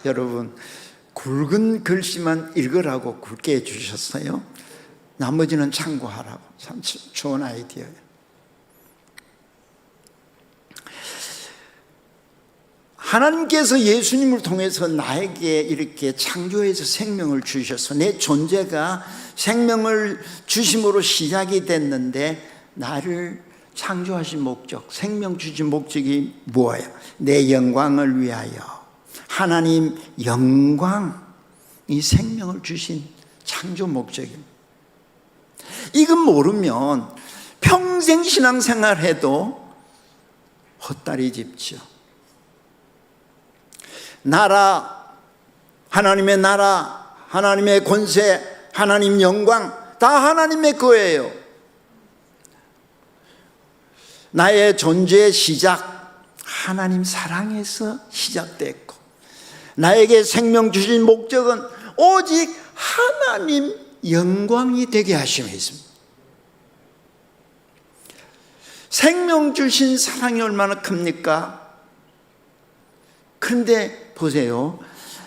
여러분, 굵은 글씨만 읽으라고 굵게 해주셨어요. 나머지는 참고하라고. 참 좋은 아이디어예요. 하나님께서 예수님을 통해서 나에게 이렇게 창조해서 생명을 주셔서 내 존재가 생명을 주심으로 시작이 됐는데, 나를 창조하신 목적, 생명 주신 목적이 뭐예요? 내 영광을 위하여. 하나님 영광, 이 생명을 주신 창조 목적입니다. 이건 모르면 평생 신앙생활 해도 헛다리 짚죠. 나라, 하나님의 나라, 하나님의 권세, 하나님 영광 다 하나님의 거예요. 나의 존재의 시작, 하나님 사랑에서 시작됐고, 나에게 생명 주신 목적은 오직 하나님 영광이 되게 하심에 있습니다. 생명 주신 사랑이 얼마나 큽니까? 그런데 보세요,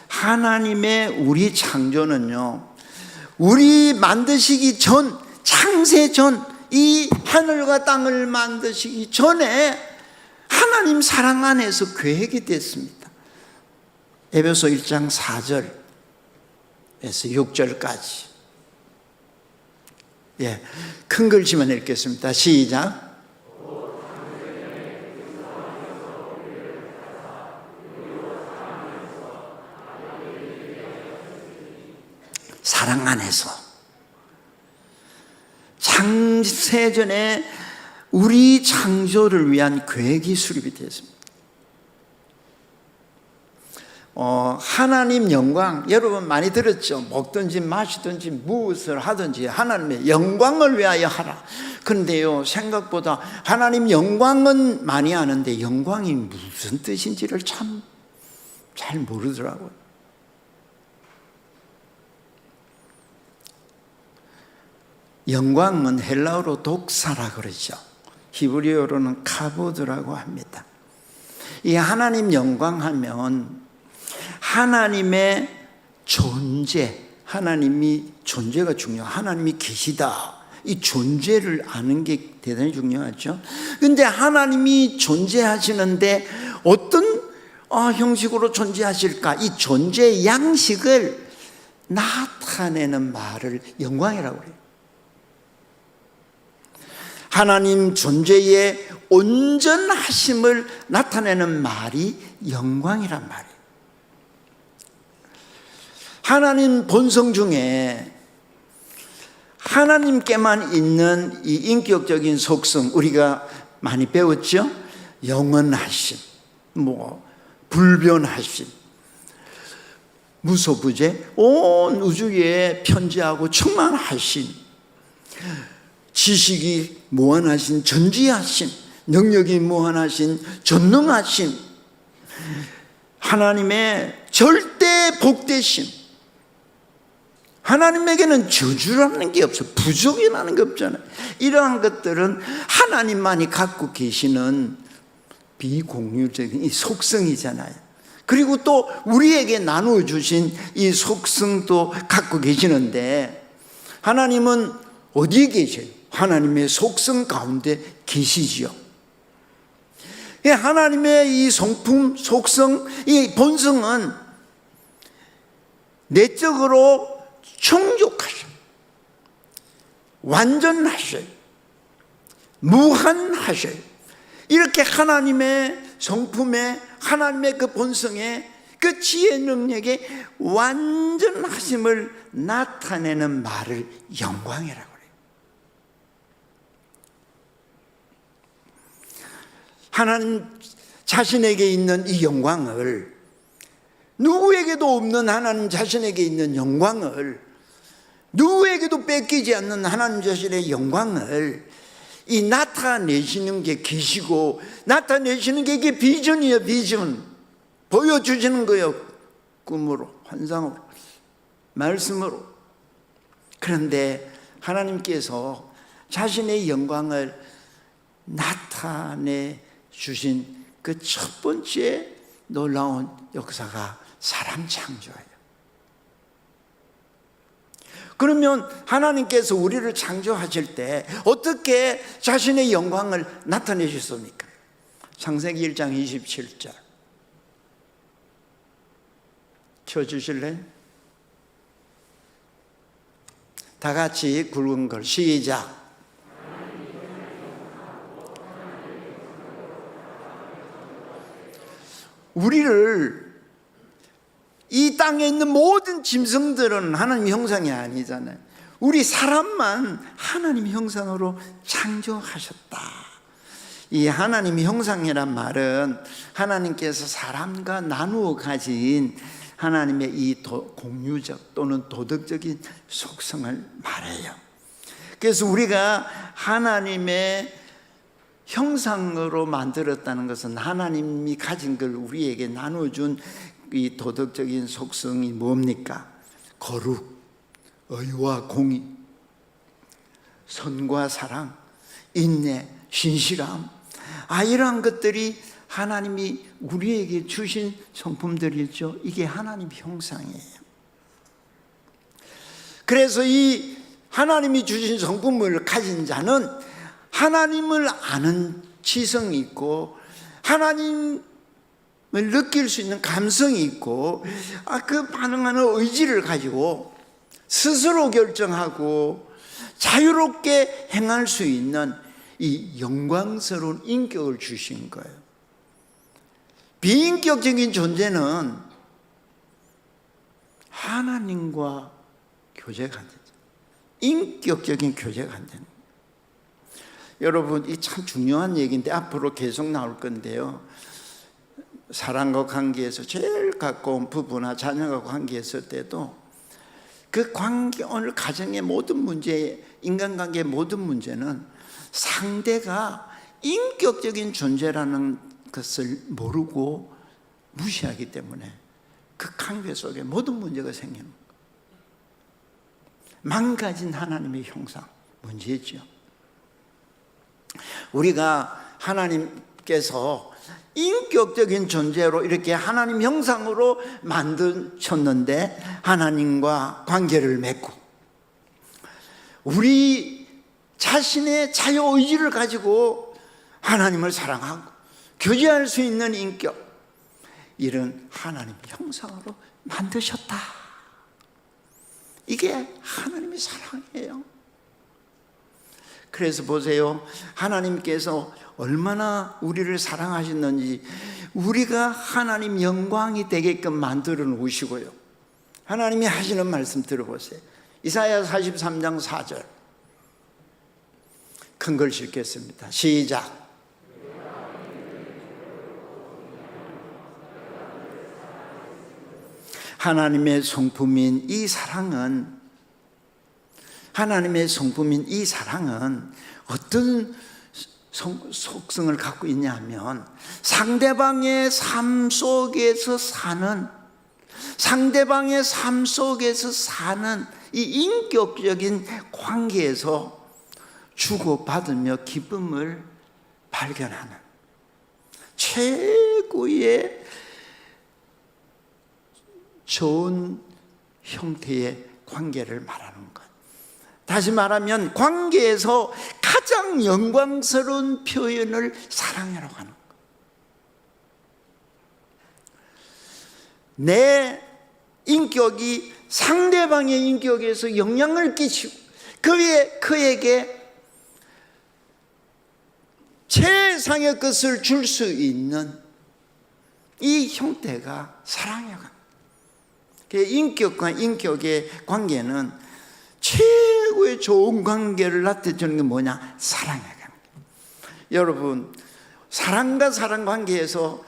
하나님의 우리 창조는요, 우리 만드시기 전, 창세 전, 이 하늘과 땅을 만드시기 전에 하나님 사랑 안에서 계획이 됐습니다. 에베소 1장 4절에서 6절까지. 큰 글씨만 읽겠습니다. 시작. 사랑 안에서 창세전에 우리 창조를 위한 계획이 수립이 되었습니다. 하나님 영광, 여러분 많이 들었죠? 먹든지 마시든지 무엇을 하든지 하나님의 영광을 위하여 하라. 그런데요, 생각보다 하나님 영광은 많이 아는데 영광이 무슨 뜻인지를 참 잘 모르더라고요. 영광은 헬라어로 독사라 그러죠. 히브리어로는 카보드라고 합니다. 이 하나님 영광하면 하나님의 존재, 하나님이 존재가 중요해요. 하나님이 계시다, 이 존재를 아는 게 대단히 중요하죠. 그런데 하나님이 존재하시는데 어떤 형식으로 존재하실까? 이 존재의 양식을 나타내는 말을 영광이라고 해요. 하나님 존재의 온전하심을 나타내는 말이 영광이란 말이에요. 하나님 본성 중에 하나님께만 있는 이 인격적인 속성, 우리가 많이 배웠죠? 영원하심, 불변하심, 무소부재, 온 우주에 편재하고 충만하심, 지식이 무한하신 전지하심, 능력이 무한하신 전능하심, 하나님의 절대 복되심, 하나님에게는 저주라는 게 없어, 부족이라는 게 없잖아요. 이러한 것들은 하나님만이 갖고 계시는 비공유적인 이 속성이잖아요. 그리고 또 우리에게 나누어 주신 이 속성도 갖고 계시는데, 하나님은 어디에 계셔요? 하나님의 속성 가운데 계시지요. 하나님의 이 성품, 속성, 이 본성은 내적으로 충족하셔요. 완전하셔요. 무한하셔요. 이렇게 하나님의 성품에, 하나님의 그 본성에, 그 지혜 능력에 완전하심을 나타내는 말을 영광이라고 그래요. 하나님 자신에게 있는 이 영광을, 누구에게도 없는 하나님 자신에게 있는 영광을, 누구에게도 뺏기지 않는 하나님 자신의 영광을 이 나타내시는 게 계시고, 나타내시는 게 이게 비전이에요. 비전 보여주시는 거예요. 꿈으로, 환상으로, 말씀으로. 그런데 하나님께서 자신의 영광을 나타내 주신 그 첫 번째 놀라운 역사가 사람 창조예요. 그러면 하나님께서 우리를 창조하실 때 어떻게 자신의 영광을 나타내셨습니까? 창세기 1장 27절 켜주실래요? 다 같이 굵은 걸 시작. 우리를, 이 땅에 있는 모든 짐승들은 하나님 형상이 아니잖아요. 우리 사람만 하나님 형상으로 창조하셨다. 이 하나님 형상이란 말은 하나님께서 사람과 나누어 가진 하나님의 이 공유적 또는 도덕적인 속성을 말해요. 그래서 우리가 하나님의 형상으로 만들었다는 것은 하나님이 가진 걸 우리에게 나눠준 이 도덕적인 속성이 뭡니까? 거룩, 의와 공의, 선과 사랑, 인내, 신실함, 이러한 것들이 하나님이 우리에게 주신 성품들이죠. 이게 하나님 형상이에요. 그래서 이 하나님이 주신 성품을 가진 자는 하나님을 아는 지성이 있고, 하나님을 느낄 수 있는 감성이 있고, 그 반응하는 의지를 가지고 스스로 결정하고 자유롭게 행할 수 있는 이 영광스러운 인격을 주신 거예요. 비인격적인 존재는 하나님과 교제가 안 되죠. 인격적인 교제가 안 되는 거예요. 여러분, 이 참 중요한 얘기인데 앞으로 계속 나올 건데요. 사랑과 관계에서 제일 가까운 부부나 자녀과 관계했을 때도 그 관계, 오늘 가정의 모든 문제, 인간관계의 모든 문제는 상대가 인격적인 존재라는 것을 모르고 무시하기 때문에 그 관계 속에 모든 문제가 생기는 거예요. 망가진 하나님의 형상, 문제죠. 우리가 하나님께서 인격적인 존재로 이렇게 하나님 형상으로 만드셨는데, 하나님과 관계를 맺고 우리 자신의 자유의지를 가지고 하나님을 사랑하고 교제할 수 있는 인격, 이런 하나님 형상으로 만드셨다. 이게 하나님의 사랑이에요. 그래서 보세요, 하나님께서 얼마나 우리를 사랑하셨는지 우리가 하나님 영광이 되게끔 만들어 놓으시고요. 하나님이 하시는 말씀 들어보세요. 이사야 43장 4절 큰 걸 읽겠습니다. 시작. 하나님의 성품인 이 사랑은 어떤 속성을 갖고 있냐면 상대방의 삶 속에서 사는 이 인격적인 관계에서 주고받으며 기쁨을 발견하는 최고의 좋은 형태의 관계를 말하는 것. 다시 말하면 관계에서 가장 영광스러운 표현을 사랑이라고 하는 것. 내 인격이 상대방의 인격에서 영향을 끼치고 그에게 최상의 것을 줄 수 있는 이 형태가 사랑이라고 합니다. 인격과 인격의 관계는 최고의 좋은 관계를 나타내주는 게 뭐냐? 사랑이라고 합니다. 여러분, 사랑과 사랑 관계에서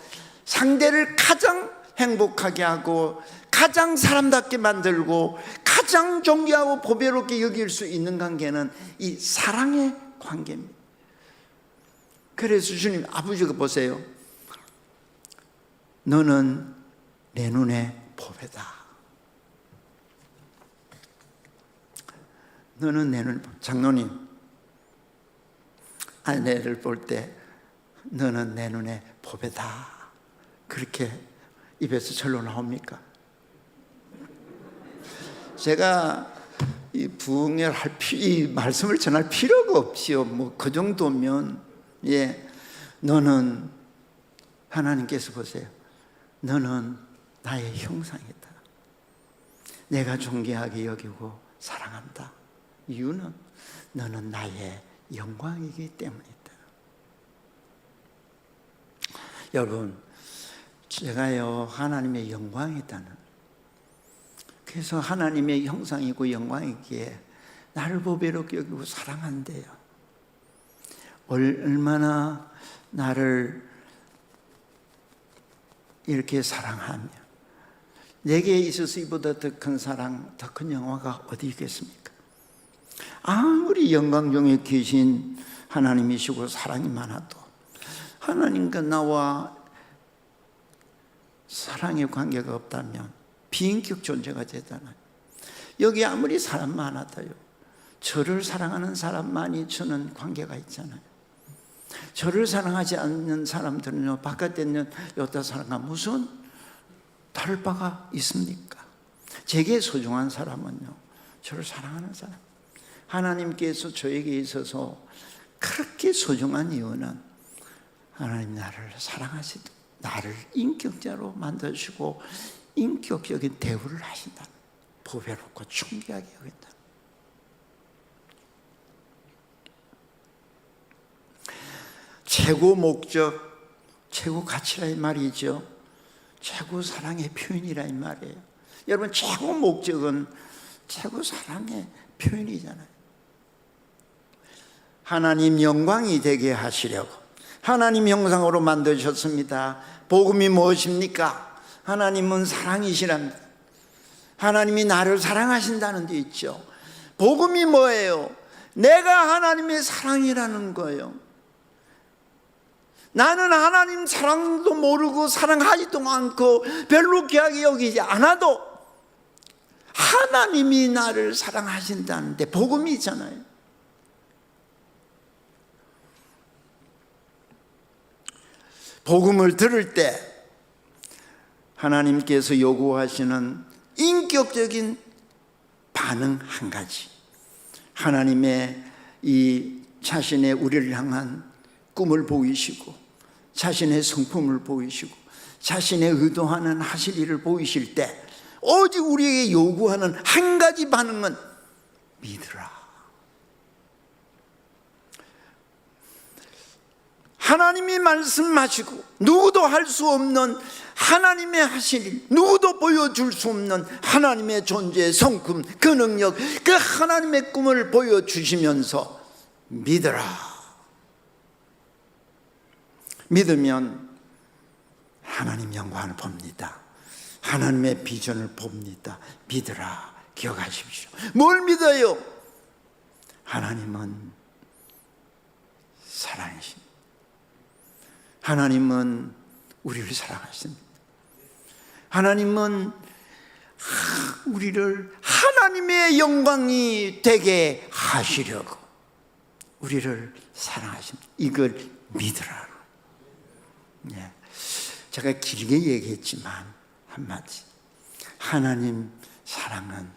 상대를 가장 행복하게 하고 가장 사람답게 만들고 가장 존귀하고 보배롭게 여길 수 있는 관계는 이 사랑의 관계입니다. 그래서 주님, 아버지가 보세요. 너는 내 눈에 보배다. 너는 내 눈에, 장로님, 아내를 볼 때 너는 내 눈에 보배다. 그렇게 입에서 절로 나옵니까? 제가 이 부흥회를 이 말씀을 전할 필요가 없지요. 뭐 그 정도면, 너는, 하나님께서 보세요. 너는 나의 형상이다. 내가 존귀하게 여기고 사랑한다. 이유는 너는 나의 영광이기 때문이다. 여러분, 제가요, 하나님의 영광이다는, 그래서 하나님의 형상이고 영광이기에 나를 보배롭게 여기고 사랑한대요. 얼마나 나를 이렇게 사랑하며 내게 있어서 이보다 더 큰 사랑, 더 큰 영화가 어디 있겠습니까? 아무리 영광 중에 계신 하나님이시고 사랑이 많아도 하나님과 나와 사랑의 관계가 없다면 비인격 존재가 되잖아요. 여기 아무리 사람 많아도요, 저를 사랑하는 사람만이 저는 관계가 있잖아요. 저를 사랑하지 않는 사람들은요, 바깥에 있는 여타 사람과 무슨 다를 바가 있습니까? 제게 소중한 사람은요, 저를 사랑하는 사람. 하나님께서 저에게 있어서 그렇게 소중한 이유는 하나님 나를 사랑하시고 나를 인격자로 만드시고 인격적인 대우를 하신다. 보배롭고 충기하게 여긴다. 최고 목적, 최고 가치라 이 말이죠. 최고 사랑의 표현이라 이 말이에요. 여러분, 최고 목적은 최고 사랑의 표현이잖아요. 하나님 영광이 되게 하시려고 하나님 형상으로 만드셨습니다. 복음이 무엇입니까? 하나님은 사랑이시랍니다. 하나님이 나를 사랑하신다는 데 있죠. 복음이 뭐예요? 내가 하나님의 사랑이라는 거예요. 나는 하나님 사랑도 모르고 사랑하지도 않고 별로 귀하게 여기지 않아도 하나님이 나를 사랑하신다는데 복음이 있잖아요. 복음을 들을 때 하나님께서 요구하시는 인격적인 반응 한 가지, 하나님의 이 자신의 우리를 향한 꿈을 보이시고 자신의 성품을 보이시고 자신의 의도하는 하실 일을 보이실 때 오직 우리에게 요구하는 한 가지 반응은 믿으라. 하나님이 말씀하시고 누구도 할 수 없는 하나님의 하실 일, 누구도 보여줄 수 없는 하나님의 존재, 성품, 그 능력, 그 하나님의 꿈을 보여주시면서 믿어라. 믿으면 하나님 영광을 봅니다. 하나님의 비전을 봅니다. 믿으라. 기억하십시오. 뭘 믿어요? 하나님은 사랑이십니다. 하나님은 우리를 사랑하십니다. 하나님은 우리를 하나님의 영광이 되게 하시려고 우리를 사랑하십니다. 이걸 믿으라. 네. 제가 길게 얘기했지만 한마디, 하나님 사랑은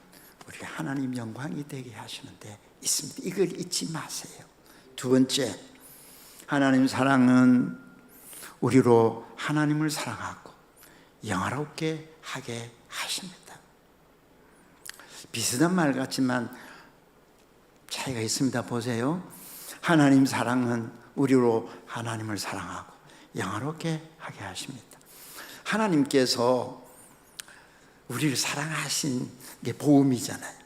우리 하나님 영광이 되게 하시는데 있습니다. 이걸 잊지 마세요. 두 번째, 하나님 사랑은 우리로 하나님을 사랑하고 영화롭게 하게 하십니다. 비슷한 말 같지만 차이가 있습니다. 보세요. 하나님 사랑은 우리로 하나님을 사랑하고 영화롭게 하게 하십니다. 하나님께서 우리를 사랑하신 게 복음이잖아요.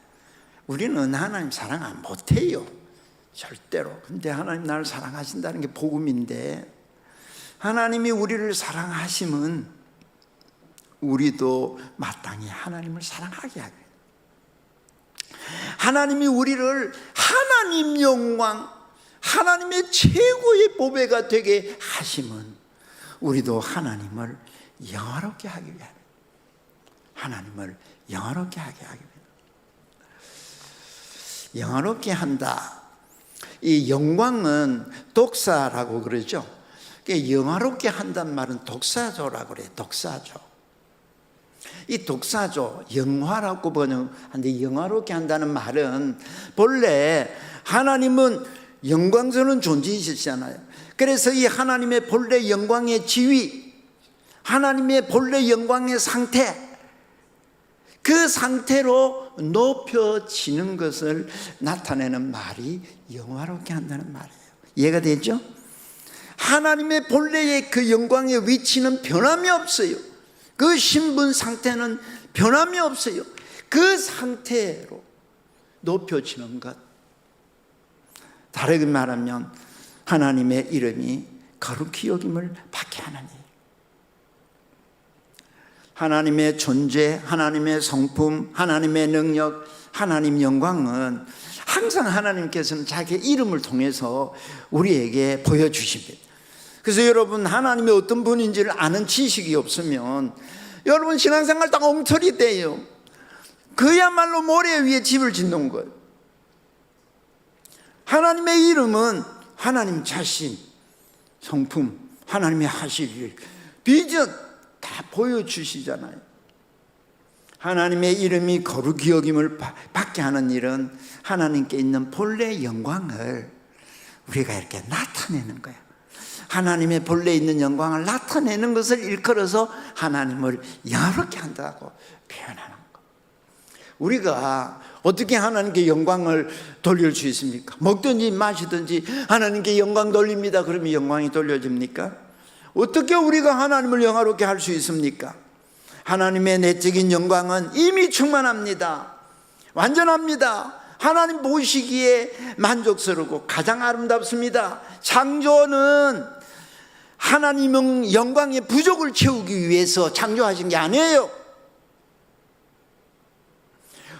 우리는 하나님 사랑 못해요. 절대로. 근데 하나님 나를 사랑하신다는 게 복음인데, 하나님이 우리를 사랑하심은 우리도 마땅히 하나님을 사랑하게 하게 해요. 하나님이 우리를 하나님 영광, 하나님의 최고의 보배가 되게 하심은 우리도 하나님을 영화롭게 하기 위함. 하나님을 영화롭게 하게 하기 위함. 영화롭게 한다. 이 영광은 독사라고 그러죠. 영화롭게 한다는 말은 독사조라고 그래요. 독사조. 이 독사조, 영화라고 번역하는데, 영화롭게 한다는 말은 본래 하나님은 영광스러운 존재이시잖아요. 그래서 이 하나님의 본래 영광의 지위, 하나님의 본래 영광의 상태, 그 상태로 높여지는 것을 나타내는 말이 영화롭게 한다는 말이에요. 이해가 되죠? 하나님의 본래의 그 영광의 위치는 변함이 없어요. 그 신분 상태는 변함이 없어요. 그 상태로 높여지는 것. 다르게 말하면 하나님의 이름이 거룩히 여김을 받게 하는 일. 하나님의 존재, 하나님의 성품, 하나님의 능력, 하나님 영광은 항상 하나님께서는 자기의 이름을 통해서 우리에게 보여주십니다. 그래서 여러분, 하나님이 어떤 분인지를 아는 지식이 없으면 여러분 신앙생활 딱 엉터리 돼요. 그야말로 모래 위에 집을 짓는 거예요. 하나님의 이름은 하나님 자신, 성품, 하나님의 하실 일, 비전 다 보여주시잖아요. 하나님의 이름이 거룩히 여김을 받게 하는 일은 하나님께 있는 본래 영광을 우리가 이렇게 나타내는 거예요. 하나님의 본래 있는 영광을 나타내는 것을 일컬어서 하나님을 영화롭게 한다고 표현하는 거. 우리가 어떻게 하나님께 영광을 돌릴 수 있습니까? 먹든지 마시든지 하나님께 영광 돌립니다. 그러면 영광이 돌려집니까? 어떻게 우리가 하나님을 영화롭게 할 수 있습니까? 하나님의 내적인 영광은 이미 충만합니다. 완전합니다. 하나님 보시기에 만족스럽고 가장 아름답습니다. 창조는 하나님은 영광의 부족을 채우기 위해서 창조하신 게 아니에요.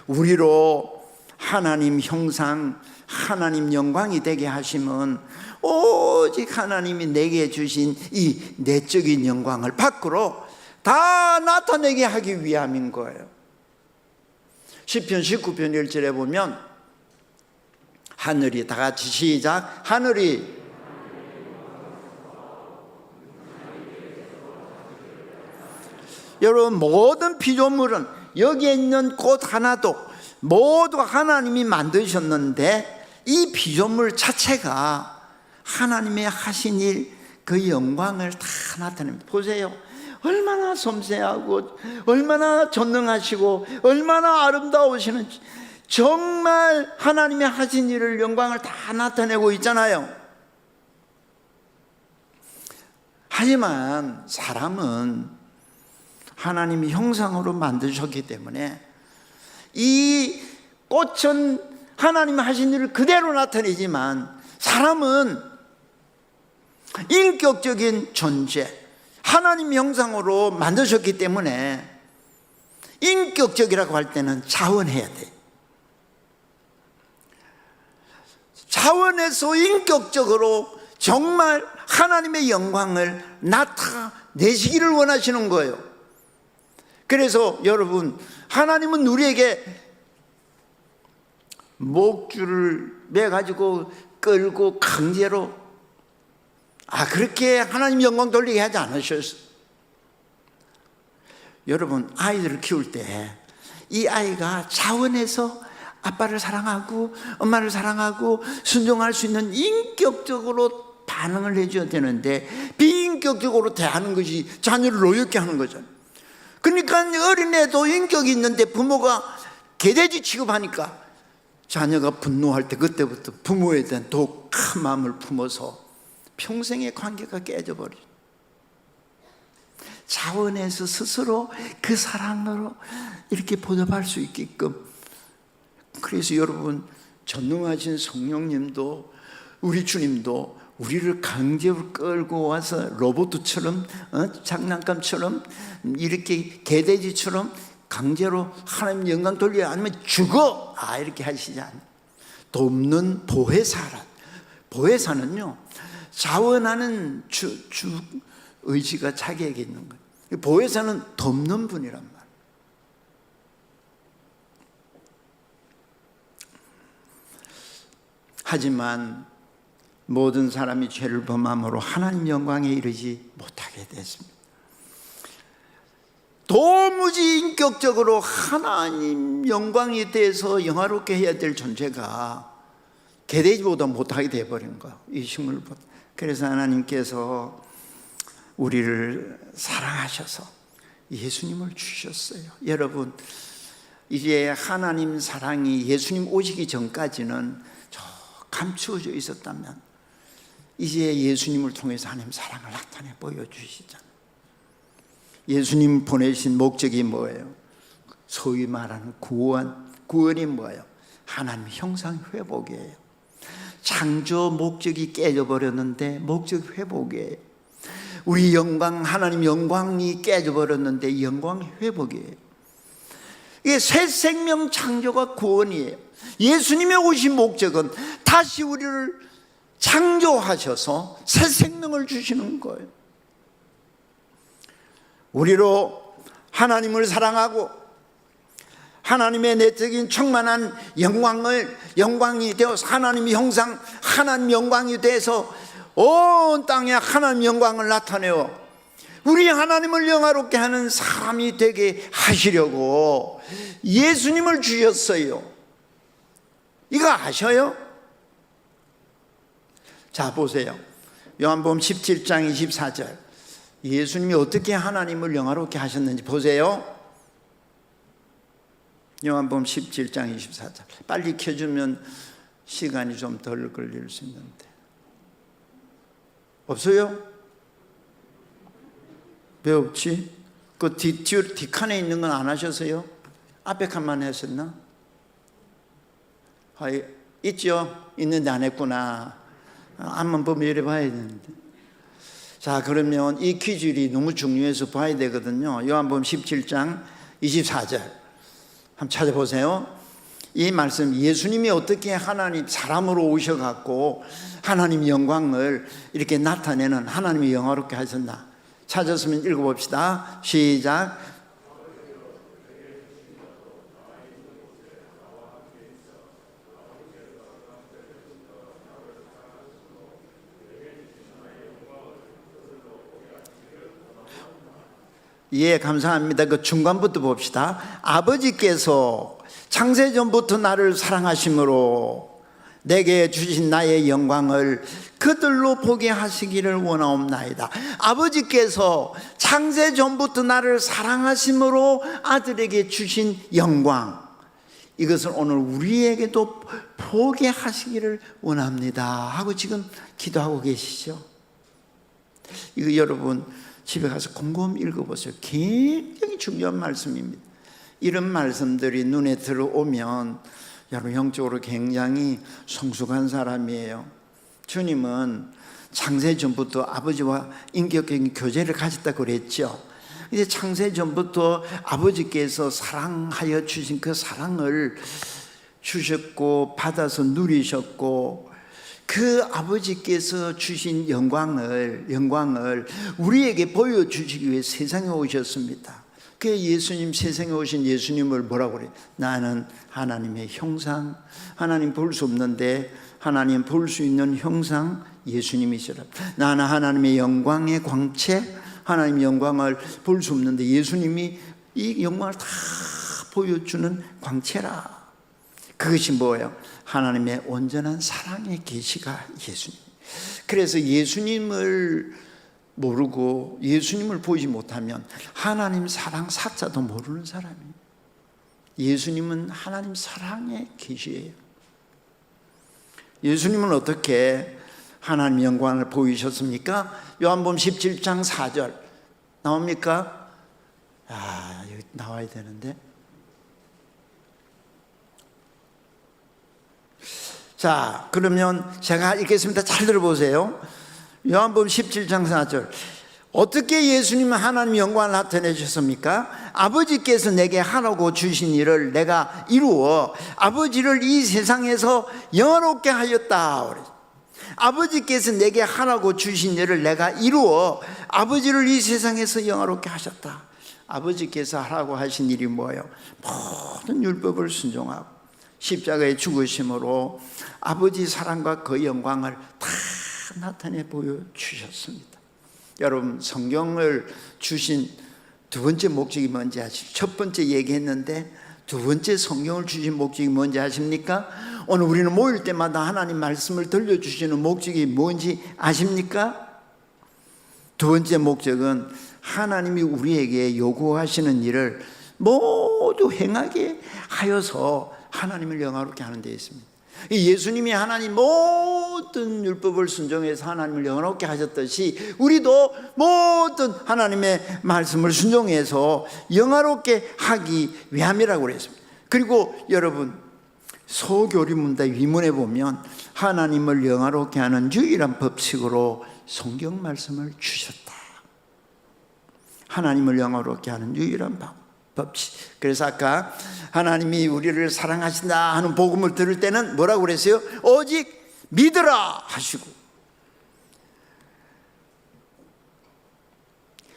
우리로 하나님 형상, 하나님 영광이 되게 하심은 오직 하나님이 내게 주신 이 내적인 영광을 밖으로 다 나타내게 하기 위함인 거예요. 시편 19편 1절에 보면 하늘이, 다 같이 시작, 하늘이 여러분, 모든 피조물은 여기에 있는 꽃 하나도 모두 하나님이 만드셨는데 이 피조물 자체가 하나님의 하신 일, 그 영광을 다 나타냅니다. 보세요. 얼마나 섬세하고 얼마나 전능하시고 얼마나 아름다우시는지, 정말 하나님의 하신 일을, 영광을 다 나타내고 있잖아요. 하지만 사람은 하나님이 형상으로 만드셨기 때문에 이 꽃은 하나님이 하신 일을 그대로 나타내지만 사람은 인격적인 존재, 하나님 형상으로 만드셨기 때문에 인격적이라고 할 때는 자원해야 돼. 자원해서 인격적으로 정말 하나님의 영광을 나타내시기를 원하시는 거예요. 그래서 여러분, 하나님은 우리에게 목줄을 매가지고 끌고 강제로 그렇게 하나님 영광 돌리게 하지 않으셨어요. 여러분, 아이들을 키울 때 이 아이가 자원해서 아빠를 사랑하고 엄마를 사랑하고 순종할 수 있는 인격적으로 반응을 해줘야 되는데 비인격적으로 대하는 것이 자녀를 노엽게 하는 거잖아요. 그러니까 어린애도 인격이 있는데 부모가 개돼지 취급하니까 자녀가 분노할 때 그때부터 부모에 대한 독한 마음을 품어서 평생의 관계가 깨져버려요. 자원해서 스스로 그 사랑으로 이렇게 보답할 수 있게끔. 그래서 여러분, 전능하신 성령님도 우리 주님도 우리를 강제로 끌고 와서 로봇처럼 장난감처럼 이렇게 개돼지처럼 강제로 하나님 영광 돌려 아니면 죽어 이렇게 하시지 않아요. 돕는 보혜사란, 보혜사는요 자원하는 주 의지가 자기에게 있는 거예요. 보혜사는 돕는 분이란 말이에요. 하지만 모든 사람이 죄를 범함으로 하나님 영광에 이르지 못하게 됐습니다. 도무지 인격적으로 하나님 영광에 대해서 영화롭게 해야 될 존재가 개돼지보다 못하게 되어버린 거예요. 이 식물보다. 그래서 하나님께서 우리를 사랑하셔서 예수님을 주셨어요. 여러분, 이제 하나님 사랑이 예수님 오시기 전까지는 감추어져 있었다면 이제 예수님을 통해서 하나님 사랑을 나타내 보여주시잖아요. 예수님 보내신 목적이 뭐예요? 소위 말하는 구원이 뭐예요? 하나님 형상 회복이에요. 창조 목적이 깨져버렸는데 목적 회복이에요. 우리 영광, 하나님 영광이 깨져버렸는데 영광 회복이에요. 이게 새 생명 창조가 구원이에요. 예수님의 오신 목적은 다시 우리를 창조하셔서 새 생명을 주시는 거예요. 우리로 하나님을 사랑하고 하나님의 내적인 충만한 영광이 되어서 하나님의 형상, 하나님 영광이 돼서 온 땅에 하나님 영광을 나타내어 우리 하나님을 영화롭게 하는 사람이 되게 하시려고 예수님을 주셨어요. 이거 아셔요? 자, 보세요. 요한복음 17장 24절. 예수님이 어떻게 하나님을 영화롭게 하셨는지 보세요. 요한복음 17장 24절. 빨리 켜주면 시간이 좀 덜 걸릴 수 있는데. 없어요? 왜 없지? 그 뒷칸에 있는 건 안 하셨어요? 앞에 칸만 했었나? 있죠? 있는데 안 했구나. 앞만 보면 이래 봐야 되는데. 자, 그러면 이 퀴즈를 너무 중요해서 봐야 되거든요. 요한복음 17장 24절 한번 찾아보세요. 이 말씀, 예수님이 어떻게 하나님 사람으로 오셔갖고 하나님 영광을 이렇게 나타내는 하나님이 영화롭게 하셨나? 찾았으면 읽어봅시다. 시작. 예, 감사합니다. 그 중간부터 봅시다. 아버지께서 창세전부터 나를 사랑하심으로 내게 주신 나의 영광을 그들로 보게 하시기를 원하옵나이다. 아버지께서 창세전부터 나를 사랑하심으로 아들에게 주신 영광, 이것을 오늘 우리에게도 보게 하시기를 원합니다 하고 지금 기도하고 계시죠. 이거 여러분 집에 가서 곰곰이 읽어보세요. 굉장히 중요한 말씀입니다. 이런 말씀들이 눈에 들어오면 여러분 영적으로 굉장히 성숙한 사람이에요. 주님은 창세 전부터 아버지와 인격적인 교제를 가졌다고 그랬죠. 이제 창세 전부터 아버지께서 사랑하여 주신 그 사랑을 주셨고 받아서 누리셨고, 그 아버지께서 주신 영광을 우리에게 보여주시기 위해 세상에 오셨습니다. 그 예수님, 세상에 오신 예수님을 뭐라고 그래요? 나는 하나님의 형상, 하나님 볼 수 없는데 하나님 볼 수 있는 형상 예수님이시라. 나는 하나님의 영광의 광채, 하나님 영광을 볼 수 없는데 예수님이 이 영광을 다 보여주는 광채라. 그것이 뭐예요? 하나님의 온전한 사랑의 계시가 예수님. 그래서 예수님을 모르고 예수님을 보지 못하면 하나님 사랑 사자도 모르는 사람이에요. 예수님은 하나님 사랑의 계시예요. 예수님은 어떻게 하나님 영광을 보이셨습니까? 요한복음 17장 4절 나옵니까? 여기 나와야 되는데. 자, 그러면 제가 읽겠습니다. 잘 들어보세요. 요한복음 17장 4절. 어떻게 예수님은 하나님 영광을 나타내 주셨습니까? 아버지께서 내게 하라고 주신 일을 내가 이루어 아버지를 이 세상에서 영화롭게 하였다. 아버지께서 내게 하라고 주신 일을 내가 이루어 아버지를 이 세상에서 영화롭게 하셨다. 아버지께서 하라고 하신 일이 뭐예요? 모든 율법을 순종하고 십자가의 죽으심으로 아버지 사랑과 그 영광을 다 나타내 보여주셨습니다. 여러분, 성경을 주신 두 번째 목적이 뭔지 아십니까? 첫 번째 얘기했는데 두 번째 성경을 주신 목적이 뭔지 아십니까? 오늘 우리는 모일 때마다 하나님 말씀을 들려주시는 목적이 뭔지 아십니까? 두 번째 목적은 하나님이 우리에게 요구하시는 일을 모두 행하게 하여서 하나님을 영화롭게 하는 데 있습니다. 예수님이 하나님 모든 율법을 순종해서 하나님을 영화롭게 하셨듯이 우리도 모든 하나님의 말씀을 순종해서 영화롭게 하기 위함이라고 그랬습니다. 그리고 여러분, 소교리문답 위문에 보면 하나님을 영화롭게 하는 유일한 법칙으로 성경 말씀을 주셨다. 하나님을 영화롭게 하는 유일한 법칙. 그래서 아까 하나님이 우리를 사랑하신다 하는 복음을 들을 때는 뭐라고 그랬어요? 오직 믿으라 하시고,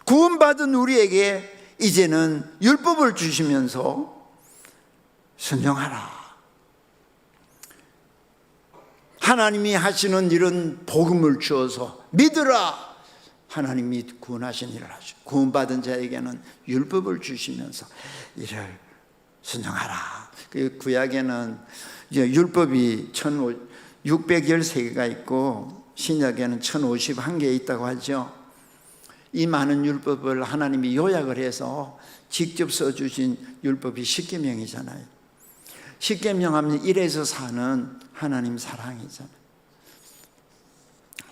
구원받은 우리에게 이제는 율법을 주시면서 순종하라. 하나님이 하시는 일은 복음을 주어서 믿으라. 하나님이 구원하신 일을 하시고, 구원받은 자에게는 율법을 주시면서 이를 순종하라. 그 구약에는 이제 율법이 1613개가 있고 신약에는 1051개 있다고 하죠. 이 많은 율법을 하나님이 요약을 해서 직접 써주신 율법이 십계명이잖아요. 십계명 하면 1에서 4는 하나님 사랑이잖아요.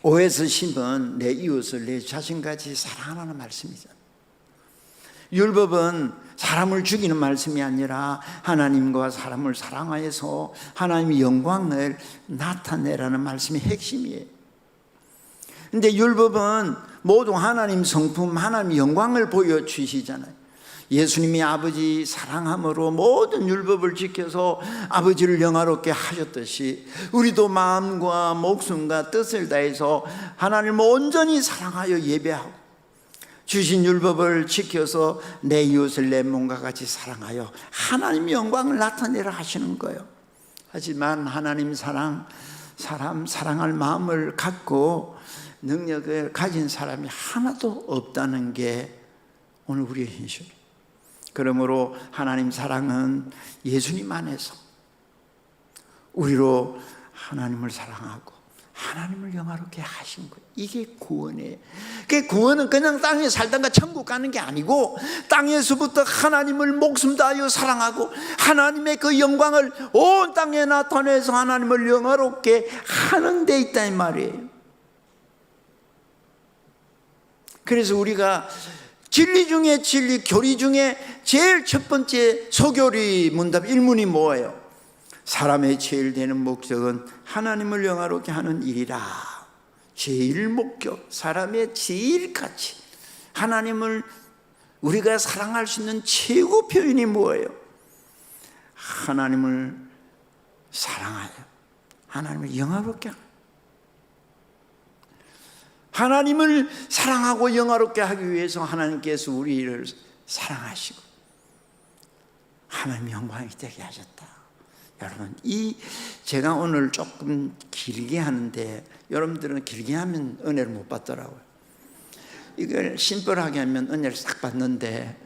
5에서 10은 내 이웃을 내 자신같이 사랑하라는 말씀이잖아요. 율법은 사람을 죽이는 말씀이 아니라 하나님과 사람을 사랑하여서 하나님의 영광을 나타내라는 말씀이 핵심이에요. 근데 율법은 모두 하나님 성품, 하나님 영광을 보여주시잖아요. 예수님이 아버지 사랑함으로 모든 율법을 지켜서 아버지를 영화롭게 하셨듯이 우리도 마음과 목숨과 뜻을 다해서 하나님을 온전히 사랑하여 예배하고 주신 율법을 지켜서 내 이웃을 내 몸과 같이 사랑하여 하나님의 영광을 나타내라 하시는 거예요. 하지만 하나님 사랑, 사람 사랑할 마음을 갖고 능력을 가진 사람이 하나도 없다는 게 오늘 우리의 현실이에요. 그러므로 하나님 사랑은 예수님 안에서 우리로 하나님을 사랑하고 하나님을 영화롭게 하신 거예요. 이게 구원이에요. 그 구원은 그냥 땅에 살다가 천국 가는 게 아니고 땅에서부터 하나님을 목숨 다하여 사랑하고 하나님의 그 영광을 온 땅에 나타내서 하나님을 영화롭게 하는 데 있다 이 말이에요. 그래서 우리가 진리 중에 진리, 교리 중에 제일 첫 번째 소교리 문답 1문이 뭐예요? 사람의 제일 되는 목적은 하나님을 영화롭게 하는 일이라. 제일 목적, 사람의 제일 가치, 하나님을 우리가 사랑할 수 있는 최고 표현이 뭐예요? 하나님을 사랑하여 하나님을 영화롭게 하는, 하나님을 사랑하고 영화롭게 하기 위해서 하나님께서 우리를 사랑하시고 하나님 영광이 되게 하셨다. 여러분, 제가 오늘 조금 길게 하는데 여러분들은 길게 하면 은혜를 못 받더라고요. 이걸 심플하게 하면 은혜를 싹 받는데,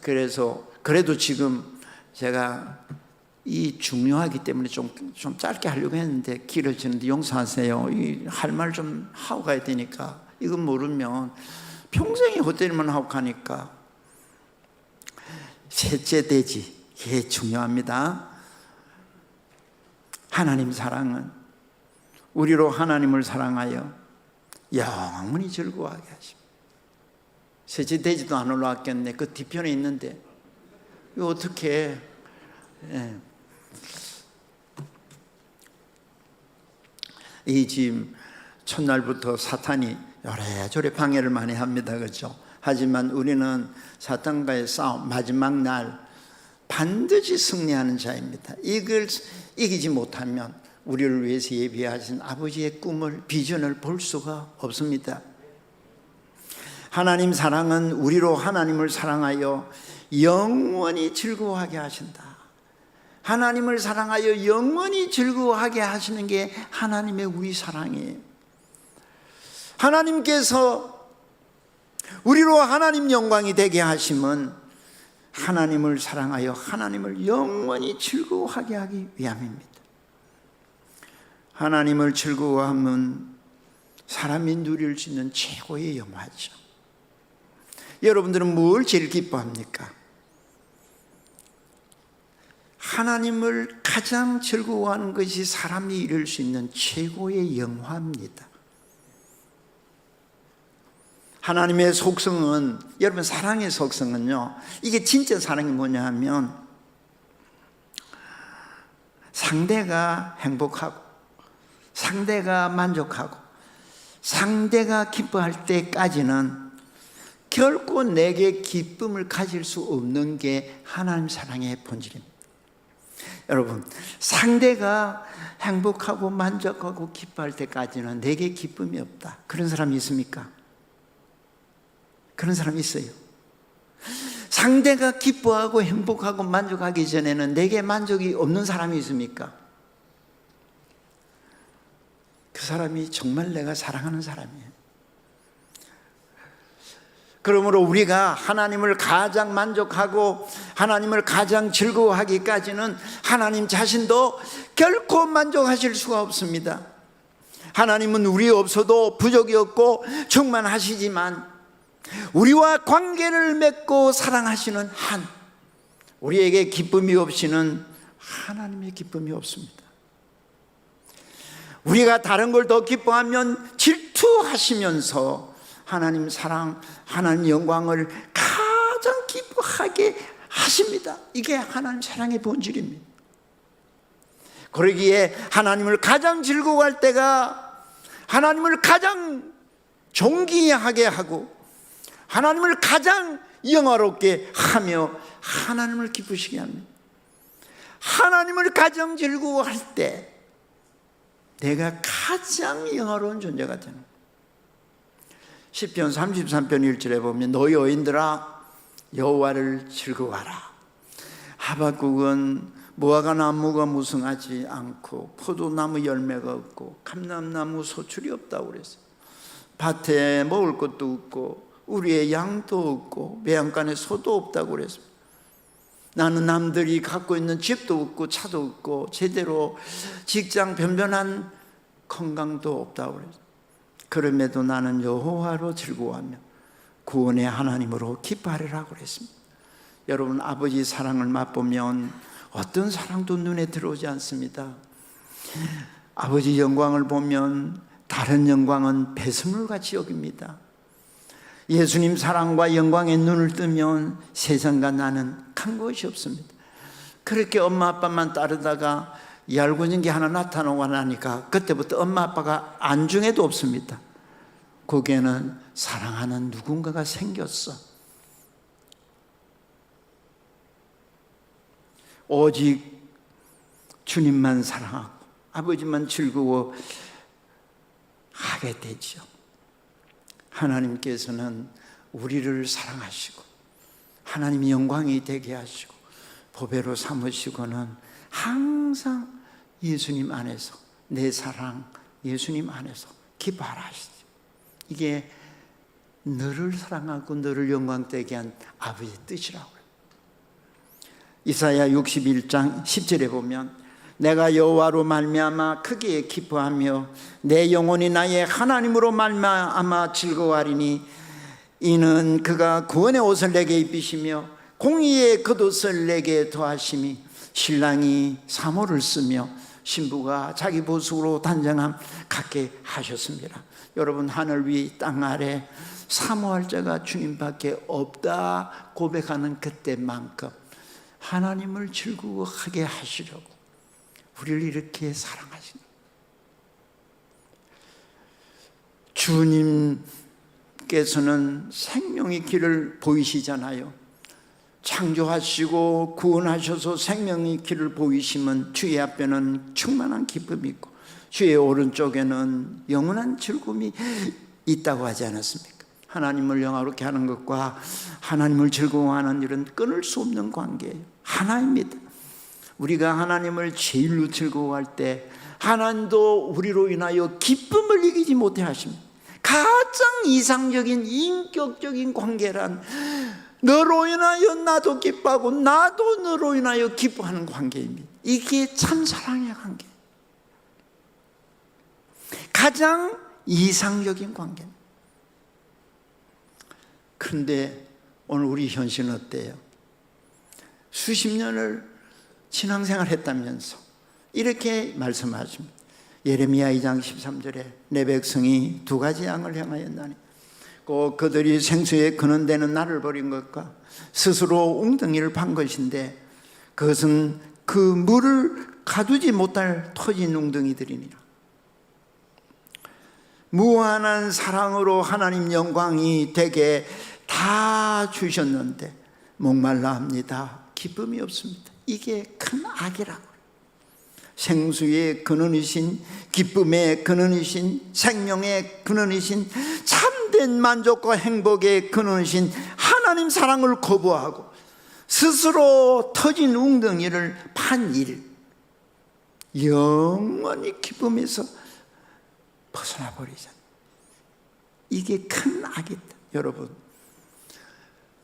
그래서 그래도 지금 제가 중요하기 때문에 좀 짧게 하려고 했는데 길어지는데 용서하세요. 할 말 좀 하고 가야 되니까. 이건 모르면 평생에 헛되리만 하고 가니까. 셋째 돼지, 이게 중요합니다. 하나님 사랑은 우리로 하나님을 사랑하여 영원히 즐거워하게 하십니다. 셋째 돼지도 안 올라왔겠네. 그 뒤편에 있는데 이거 어떻게 해? 이 지금 첫날부터 사탄이 요래저래 방해를 많이 합니다. 그렇죠? 하지만 우리는 사탄과의 싸움, 마지막 날 반드시 승리하는 자입니다. 이걸 이기지 못하면 우리를 위해서 예비하신 아버지의 꿈을, 비전을 볼 수가 없습니다. 하나님 사랑은 우리로 하나님을 사랑하여 영원히 즐거워하게 하신다. 하나님을 사랑하여 영원히 즐거워하게 하시는 게 하나님의 우리 사랑이에요. 하나님께서 우리로 하나님 영광이 되게 하심은 하나님을 사랑하여 하나님을 영원히 즐거워하게 하기 위함입니다. 하나님을 즐거워하면 사람이 누릴 수 있는 최고의 영화죠. 여러분들은 뭘 제일 기뻐합니까? 하나님을 가장 즐거워하는 것이 사람이 이룰 수 있는 최고의 영화입니다. 하나님의 속성은, 여러분 사랑의 속성은요, 이게 진짜 사랑이 뭐냐 하면 상대가 행복하고 상대가 만족하고 상대가 기뻐할 때까지는 결코 내게 기쁨을 가질 수 없는 게 하나님 사랑의 본질입니다. 여러분, 상대가 행복하고 만족하고 기뻐할 때까지는 내게 기쁨이 없다, 그런 사람이 있습니까? 그런 사람이 있어요. 상대가 기뻐하고 행복하고 만족하기 전에는 내게 만족이 없는 사람이 있습니까? 그 사람이 정말 내가 사랑하는 사람이에요. 그러므로 우리가 하나님을 가장 만족하고 하나님을 가장 즐거워하기까지는 하나님 자신도 결코 만족하실 수가 없습니다. 하나님은 우리 없어도 부족이 없고 충만하시지만 우리와 관계를 맺고 사랑하시는 한, 우리에게 기쁨이 없이는 하나님의 기쁨이 없습니다. 우리가 다른 걸 더 기뻐하면 질투하시면서 하나님 사랑, 하나님 영광을 가장 기뻐하게 하십니다. 이게 하나님 사랑의 본질입니다. 그러기에 하나님을 가장 즐거워할 때가 하나님을 가장 존귀하게 하고 하나님을 가장 영화롭게 하며 하나님을 기쁘시게 합니다. 하나님을 가장 즐거워할 때 내가 가장 영화로운 존재가 되는 거예요. 시편 33편 1절에 보면 너희 여인들아 여호와를 즐거워하라. 하박국은 무화과 나무가 무성하지 않고 포도나무 열매가 없고 감람나무 소출이 없다고 그랬어요. 밭에 먹을 것도 없고 우리의 양도 없고 매양간에 소도 없다고 그랬습니다. 나는 남들이 갖고 있는 집도 없고 차도 없고 제대로 직장 변변한 건강도 없다고 그랬어요. 그럼에도 나는 여호와로 즐거워하며 구원의 하나님으로 기뻐하리라고 그랬습니다. 여러분, 아버지 사랑을 맛보면 어떤 사랑도 눈에 들어오지 않습니다. 아버지 영광을 보면 다른 영광은 배설물같이 여깁니다. 예수님 사랑과 영광에 눈을 뜨면 세상과 나는 간 것이 없습니다. 그렇게 엄마 아빠만 따르다가 얄궂은 게 하나 나타나고 나니까 그때부터 엄마 아빠가 안중에도 없습니다. 거기에는 사랑하는 누군가가 생겼어. 오직 주님만 사랑하고 아버지만 즐거워 하게 되죠. 하나님께서는 우리를 사랑하시고 하나님이 영광이 되게 하시고 보배로 삼으시고는 항상 예수님 안에서 내 사랑 예수님 안에서 기뻐하라 하시죠. 이게 너를 사랑하고 너를 영광되게 한 아버지의 뜻이라고요. 이사야 61장 10절에 보면 내가 여호와로 말미암아 크게 기뻐하며 내 영혼이 나의 하나님으로 말미암아 즐거워하리니 이는 그가 구원의 옷을 내게 입히시며 공의의 겉옷을 내게 더하심이 신랑이 사모를 쓰며 신부가 자기 보석으로 단정함 갖게 하셨습니다. 여러분, 하늘 위 땅 아래 사모할 자가 주님밖에 없다 고백하는 그때만큼 하나님을 즐거워하게 하시려고 우리를 이렇게 사랑하시는 주님께서는 생명의 길을 보이시잖아요. 창조하시고 구원하셔서 생명의 길을 보이시면 주의 앞에는 충만한 기쁨이 있고 주의 오른쪽에는 영원한 즐거움이 있다고 하지 않았습니까? 하나님을 영화롭게 하는 것과 하나님을 즐거워하는 일은 끊을 수 없는 관계예요. 하나입니다. 우리가 하나님을 제일로 즐거워할 때 하나님도 우리로 인하여 기쁨을 이기지 못해 하십니다. 가장 이상적인 인격적인 관계란 너로 인하여 나도 기뻐하고 나도 너로 인하여 기뻐하는 관계입니다. 이게 참 사랑의 관계, 가장 이상적인 관계입니다. 그런데 오늘 우리 현실은 어때요? 수십 년을 신앙생활 했다면서 이렇게 말씀하십니다. 예레미야 2장 13절에 내 백성이 두 가지 양을 향하였나니 꼭 그들이 생수에 그는 데는 나를 버린 것과 스스로 웅덩이를 판 것인데 그것은 그 물을 가두지 못할 터진 웅덩이들이니라. 무한한 사랑으로 하나님 영광이 되게 다 주셨는데 목말라 합니다. 기쁨이 없습니다. 이게 큰 악이라고요. 생수의 근원이신, 기쁨의 근원이신, 생명의 근원이신, 참된 만족과 행복의 근원이신 하나님 사랑을 거부하고 스스로 터진 웅덩이를 판 일, 영원히 기쁨에서 벗어나 버리잖아요. 이게 큰 악이다. 여러분,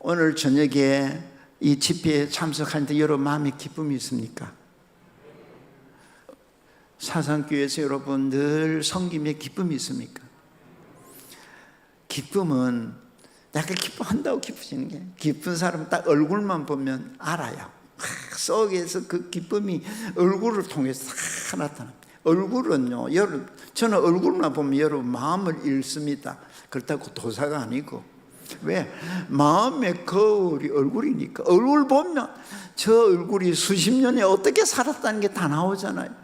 오늘 저녁에 이 집회에 참석하는데 여러분 마음에 기쁨이 있습니까? 사상교회에서 여러분 늘 섬김에 기쁨이 있습니까? 기쁨은 내가 기뻐한다고 기쁘시는 게, 기쁜 사람 딱 얼굴만 보면 알아요. 속에서 그 기쁨이 얼굴을 통해서 다 나타납니다. 얼굴은요, 여러분, 저는 얼굴만 보면 여러분 마음을 읽습니다. 그렇다고 도사가 아니고, 왜? 마음의 거울이 얼굴이니까. 얼굴 보면 저 얼굴이 수십 년에 어떻게 살았다는 게 다 나오잖아요.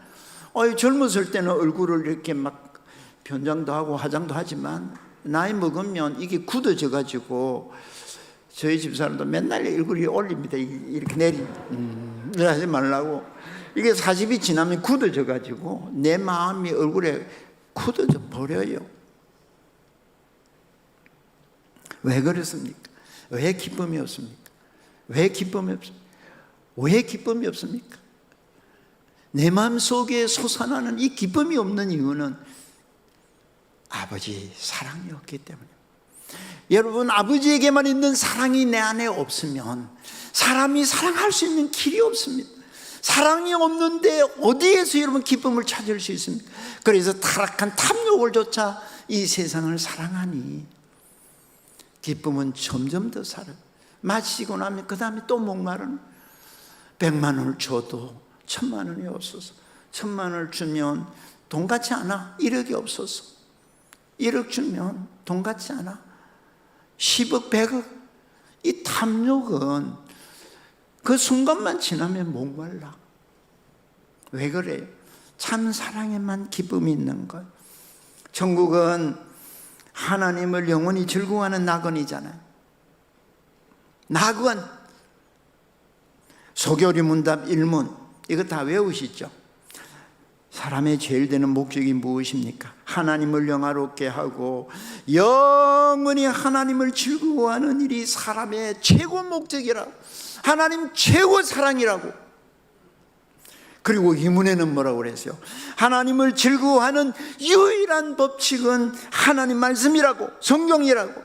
젊었을 때는 얼굴을 이렇게 막 변장도 하고 화장도 하지만 나이 먹으면 이게 굳어져 가지고 저희 집사람도 맨날 얼굴이 올립니다. 이렇게 하지 말라고. 이게 40이 지나면 굳어져 가지고 내 마음이 얼굴에 굳어져 버려요. 왜 그렇습니까? 왜 기쁨이 없습니까? 왜 기쁨이 없습니까? 왜 기쁨이 없습니까? 내 마음 속에 솟아나는 이 기쁨이 없는 이유는 아버지 사랑이 없기 때문에. 여러분, 아버지에게만 있는 사랑이 내 안에 없으면 사람이 사랑할 수 있는 길이 없습니다. 사랑이 없는데 어디에서 여러분 기쁨을 찾을 수 있습니까? 그래서 타락한 탐욕을 조차 이 세상을 사랑하니 기쁨은 점점 더 살아요. 마시고 나면 그 다음에 또 목마른 100만 원을 줘도 1000만 원이 없어서, 1000만 원을 주면 돈 같지 않아. 1억이 없어서 1억 주면 돈 같지 않아. 10억 100억. 이 탐욕은 그 순간만 지나면 목말라. 왜 그래요? 참 사랑에만 기쁨이 있는 거예요. 천국은 하나님을 영원히 즐거워하는 낙원이잖아요. 낙원. 소교리 문답 1문 이거 다 외우시죠? 사람의 제일 되는 목적이 무엇입니까? 하나님을 영화롭게 하고 영원히 하나님을 즐거워하는 일이 사람의 최고 목적이라고, 하나님 최고 사랑이라고. 그리고 이 문에는 뭐라고 그랬어요? 하나님을 즐거워하는 유일한 법칙은 하나님 말씀이라고, 성경이라고.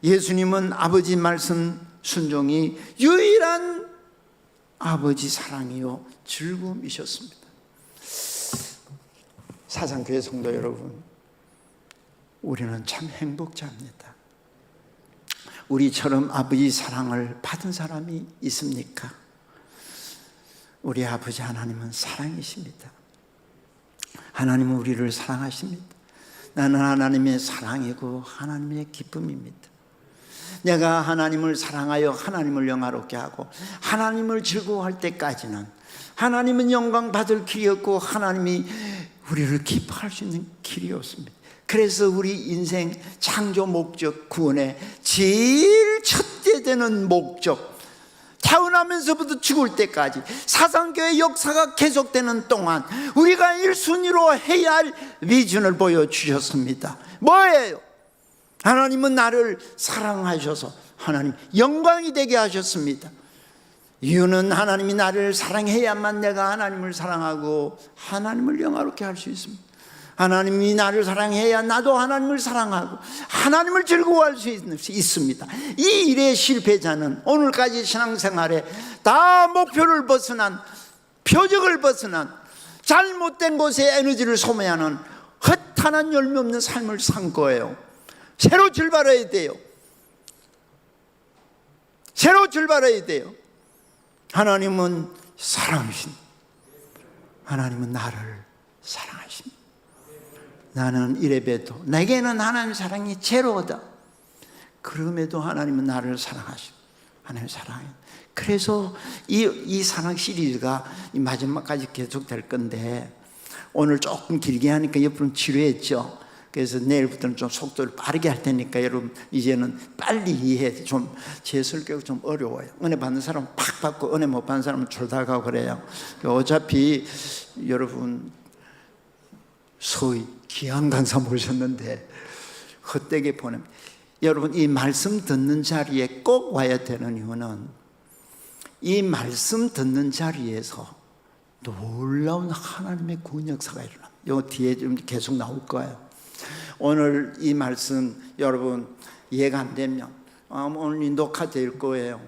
예수님은 아버지 말씀 순종이 유일한 아버지 사랑이요 즐거움이셨습니다. 사상교회 성도 여러분, 우리는 참 행복자입니다. 우리처럼 아버지 사랑을 받은 사람이 있습니까? 우리 아버지 하나님은 사랑이십니다. 하나님은 우리를 사랑하십니다. 나는 하나님의 사랑이고 하나님의 기쁨입니다. 내가 하나님을 사랑하여 하나님을 영화롭게 하고 하나님을 즐거워할 때까지는 하나님은 영광 받을 길이었고 하나님이 우리를 기뻐할 수 있는 길이었습니다. 그래서 우리 인생 창조 목적 구원의 제일 첫째 되는 목적, 태어나면서부터 죽을 때까지 사상교회 역사가 계속되는 동안 우리가 1순위로 해야 할 비전을 보여주셨습니다. 뭐예요? 하나님은 나를 사랑하셔서 하나님 영광이 되게 하셨습니다. 이유는 하나님이 나를 사랑해야만 내가 하나님을 사랑하고 하나님을 영화롭게 할 수 있습니다. 하나님이 나를 사랑해야 나도 하나님을 사랑하고 하나님을 즐거워할 수 있습니다. 이 일의 실패자는 오늘까지 신앙생활에 다 목표를 벗어난, 표적을 벗어난, 잘못된 곳에 에너지를 소모하는 허탄한 열매 없는 삶을 산 거예요. 새로 출발해야 돼요. 새로 출발해야 돼요. 하나님은 사랑이십니다. 하나님은 나를 사랑하십니다. 나는 이래봬도 내게는 하나님 사랑이 제로다. 그럼에도 하나님은 나를 사랑하십니다. 하나님 사랑해요. 그래서 이 사랑 시리즈가 이 마지막까지 계속될 건데 오늘 조금 길게 하니까 옆으로는 지루했죠. 그래서 내일부터는 좀 속도를 빠르게 할 테니까 여러분 이제는 빨리 이해해. 좀 제 설교가 좀 어려워요. 은혜 받는 사람은 팍 받고 은혜 못 받는 사람은 졸다 가고 그래요. 어차피 여러분 소위 귀한 강사 모셨는데 헛되게 보냅니다. 여러분 이 말씀 듣는 자리에 꼭 와야 되는 이유는 이 말씀 듣는 자리에서 놀라운 하나님의 구원 역사가 일어납니다. 이거 뒤에 좀 계속 나올 거예요. 오늘 이 말씀 여러분 이해가 안 되면 오늘 녹화될 거예요.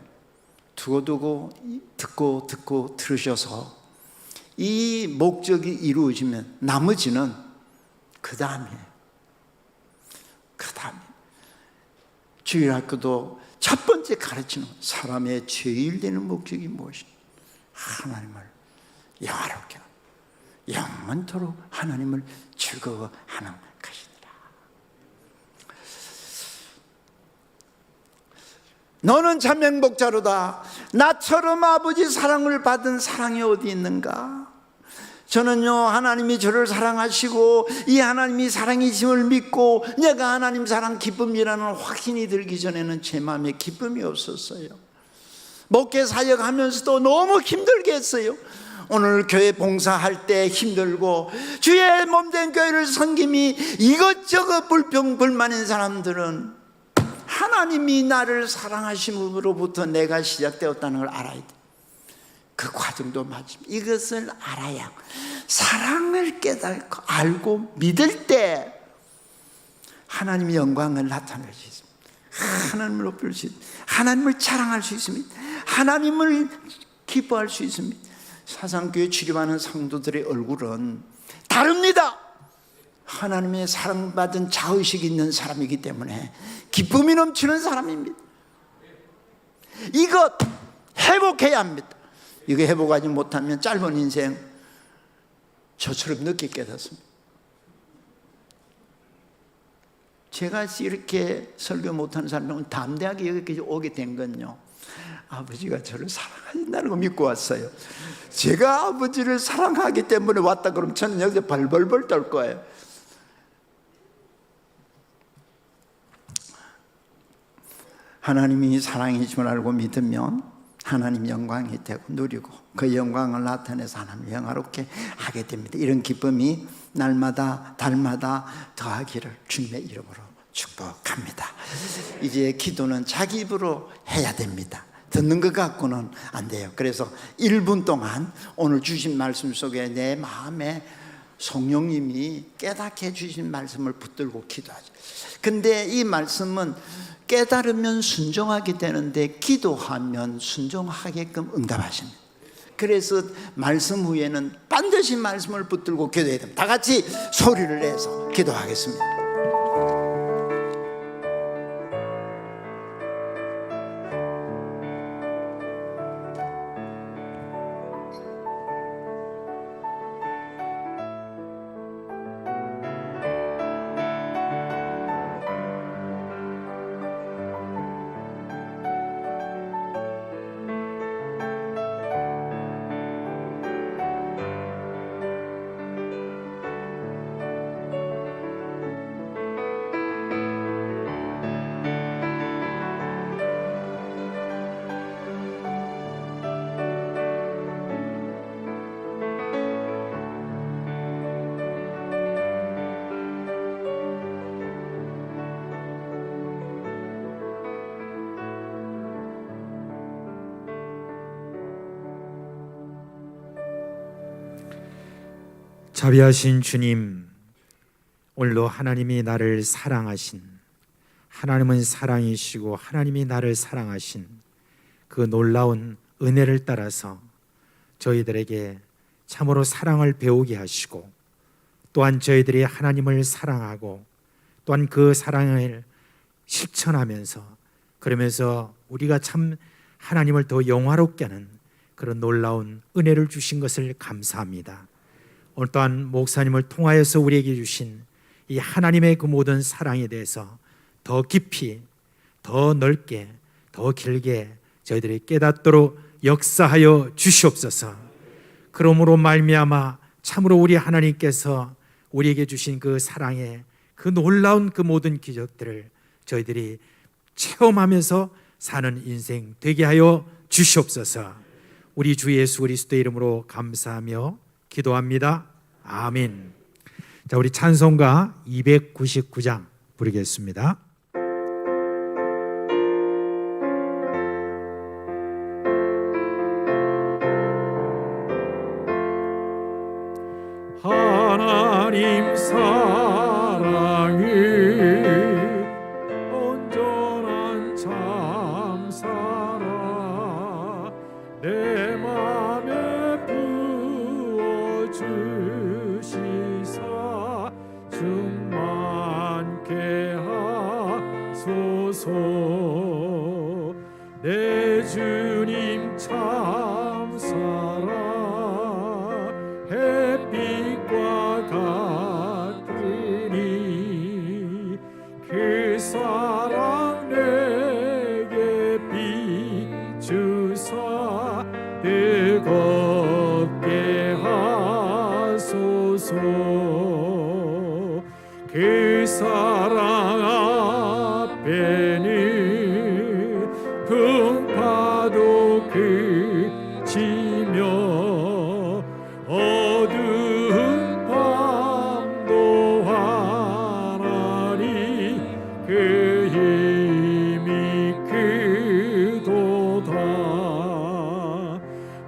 두고두고 듣고 들으셔서 이 목적이 이루어지면 나머지는 그 다음에 주일학교도 첫 번째 가르치는 사람의 제일 되는 목적이 무엇이냐? 하나님을 영화롭게 하고 영원토록 하나님을 즐거워하는 것이니라. 너는 참 행복자로다. 나처럼 아버지 사랑을 받은 사랑이 어디 있는가? 저는요 하나님이 저를 사랑하시고 이 하나님이 사랑이심을 믿고 내가 하나님 사랑 기쁨이라는 확신이 들기 전에는 제 마음에 기쁨이 없었어요. 목회 사역하면서도 너무 힘들게 했어요. 오늘 교회 봉사할 때 힘들고 주의 몸된 교회를 섬김이 이것저것 불평불만인 사람들은 하나님이 나를 사랑하심으로부터 내가 시작되었다는 걸 알아야 돼. 그 과정도 맞습니다. 이것을 알아야 사랑을 깨닫고 알고 믿을 때 하나님의 영광을 나타낼 수 있습니다. 하나님을 높일 수 있습니다. 하나님을 자랑할 수 있습니다. 하나님을 기뻐할 수 있습니다. 사상교회 출입하는 성도들의 얼굴은 다릅니다. 하나님의 사랑받은 자의식이 있는 사람이기 때문에 기쁨이 넘치는 사람입니다. 이것 회복해야 합니다. 이거 회복하지 못하면 짧은 인생 저처럼 늦게 깨닫습니다. 제가 이렇게 설교 못하는 사람은 담대하게 여기까지 오게 된 건요, 아버지가 저를 사랑하신다는 거 믿고 왔어요. 제가 아버지를 사랑하기 때문에 왔다 그러면 저는 여기서 벌벌벌 떨 거예요. 하나님이 사랑이심을 알고 믿으면 하나님 영광이 되고 누리고 그 영광을 나타내서 하나님 영화롭게 하게 됩니다. 이런 기쁨이 날마다 달마다 더하기를 주님의 이름으로 축복합니다. 이제 기도는 자기 입으로 해야 됩니다. 듣는 것 갖고는 안 돼요. 그래서 1분 동안 오늘 주신 말씀 속에 내 마음에 성령님이 깨닫게 해주신 말씀을 붙들고 기도하죠. 근데 이 말씀은 깨달으면 순종하게 되는데 기도하면 순종하게끔 응답하십니다. 그래서 말씀 후에는 반드시 말씀을 붙들고 기도해야 됩니다. 다 같이 소리를 내서 기도하겠습니다. 자비하신 주님, 오늘도 하나님이 나를 사랑하신, 하나님은 사랑이시고 하나님이 나를 사랑하신 그 놀라운 은혜를 따라서 저희들에게 참으로 사랑을 배우게 하시고, 또한 저희들이 하나님을 사랑하고 또한 그 사랑을 실천하면서, 그러면서 우리가 참 하나님을 더 영화롭게 하는 그런 놀라운 은혜를 주신 것을 감사합니다. 오늘 또한 목사님을 통하여서 우리에게 주신 이 하나님의 그 모든 사랑에 대해서 더 깊이, 더 넓게, 더 길게 저희들이 깨닫도록 역사하여 주시옵소서. 그러므로 말미암아 참으로 우리 하나님께서 우리에게 주신 그 사랑의 그 놀라운 그 모든 기적들을 저희들이 체험하면서 사는 인생 되게 하여 주시옵소서. 우리 주 예수 그리스도의 이름으로 감사하며 기도합니다. 아멘. 자, 우리 찬송가 299장 부르겠습니다. 하나님 사랑이 온전한 참사랑 내 맘에 부어주시사 충만케 하소서. 내 주님 참사랑 햇빛과 같으니 그 사랑 내게 비추사 뜨겁게 하소서. 그 사랑 앞에는 풍파도 그치며 어두운 밤도 하나니 그 힘이 크도다.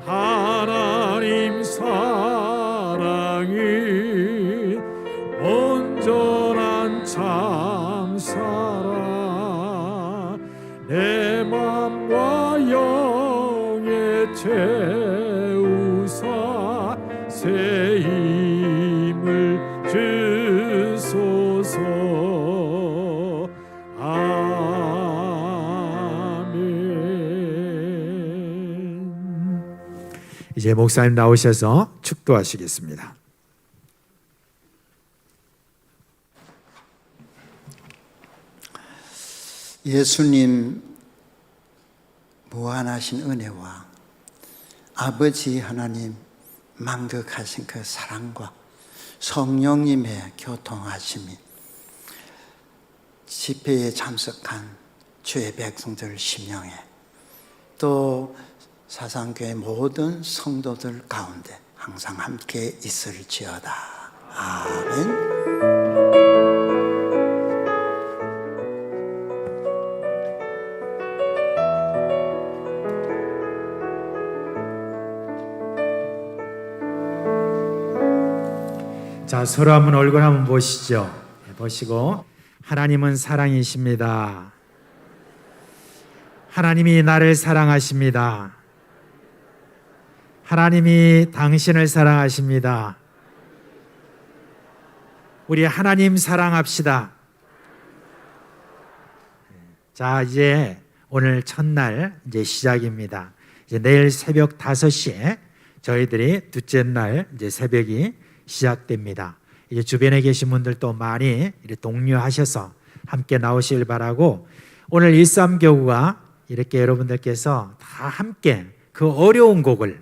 하나님 사랑은 온전한 참사랑 내 맘과 영에 채우사 새 힘을 주소서. 아멘. 이제 목사님 나오셔서 축도하시겠습니다. 예수님 무한하신 은혜와 아버지 하나님 만극하신 그 사랑과 성령님의 교통하심이 집회에 참석한 주의 백성들 심령에 또 사상교회 모든 성도들 가운데 항상 함께 있을지어다. 아멘. 자, 서로 한번 얼굴 한번 보시죠. 보시고, 하나님은 사랑이십니다. 하나님이 나를 사랑하십니다. 하나님이 당신을 사랑하십니다. 우리 하나님 사랑합시다. 자, 이제 오늘 첫날 이제 시작입니다. 이제 내일 새벽 5시에 저희들이 둘째 날 이제 새벽이 시작됩니다. 이제 주변에 계신 분들도 많이 독려하셔서 함께 나오시길 바라고, 오늘 13교구가 이렇게 여러분들께서 다 함께 그 어려운 곡을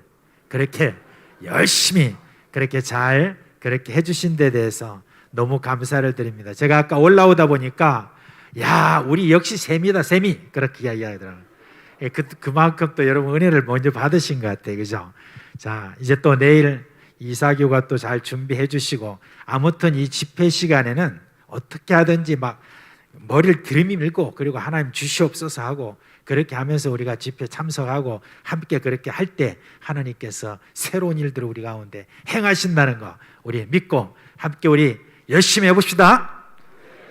그렇게 열심히 그렇게 잘 그렇게 해주신 데 대해서 너무 감사를 드립니다. 제가 아까 올라오다 보니까 야, 우리 역시 셈이다, 셈이 그렇게 이야기하더라고요. 그만큼 또 여러분 은혜를 먼저 받으신 것 같아요. 그죠? 자, 이제 또 내일 이사교가 또 잘 준비해 주시고, 아무튼 이 집회 시간에는 어떻게 하든지 막 머리를 들이밀고 그리고 하나님 주시옵소서 하고 그렇게 하면서 우리가 집회 참석하고 함께 그렇게 할 때 하나님께서 새로운 일들을 우리 가운데 행하신다는 거 우리 믿고 함께 우리 열심히 해봅시다.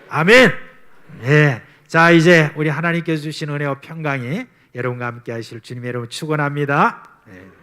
아멘. 예. 자, 이제 우리 하나님께서 주신 은혜와 평강이 여러분과 함께 하실 주님의 이름으로 축원합니다. 예.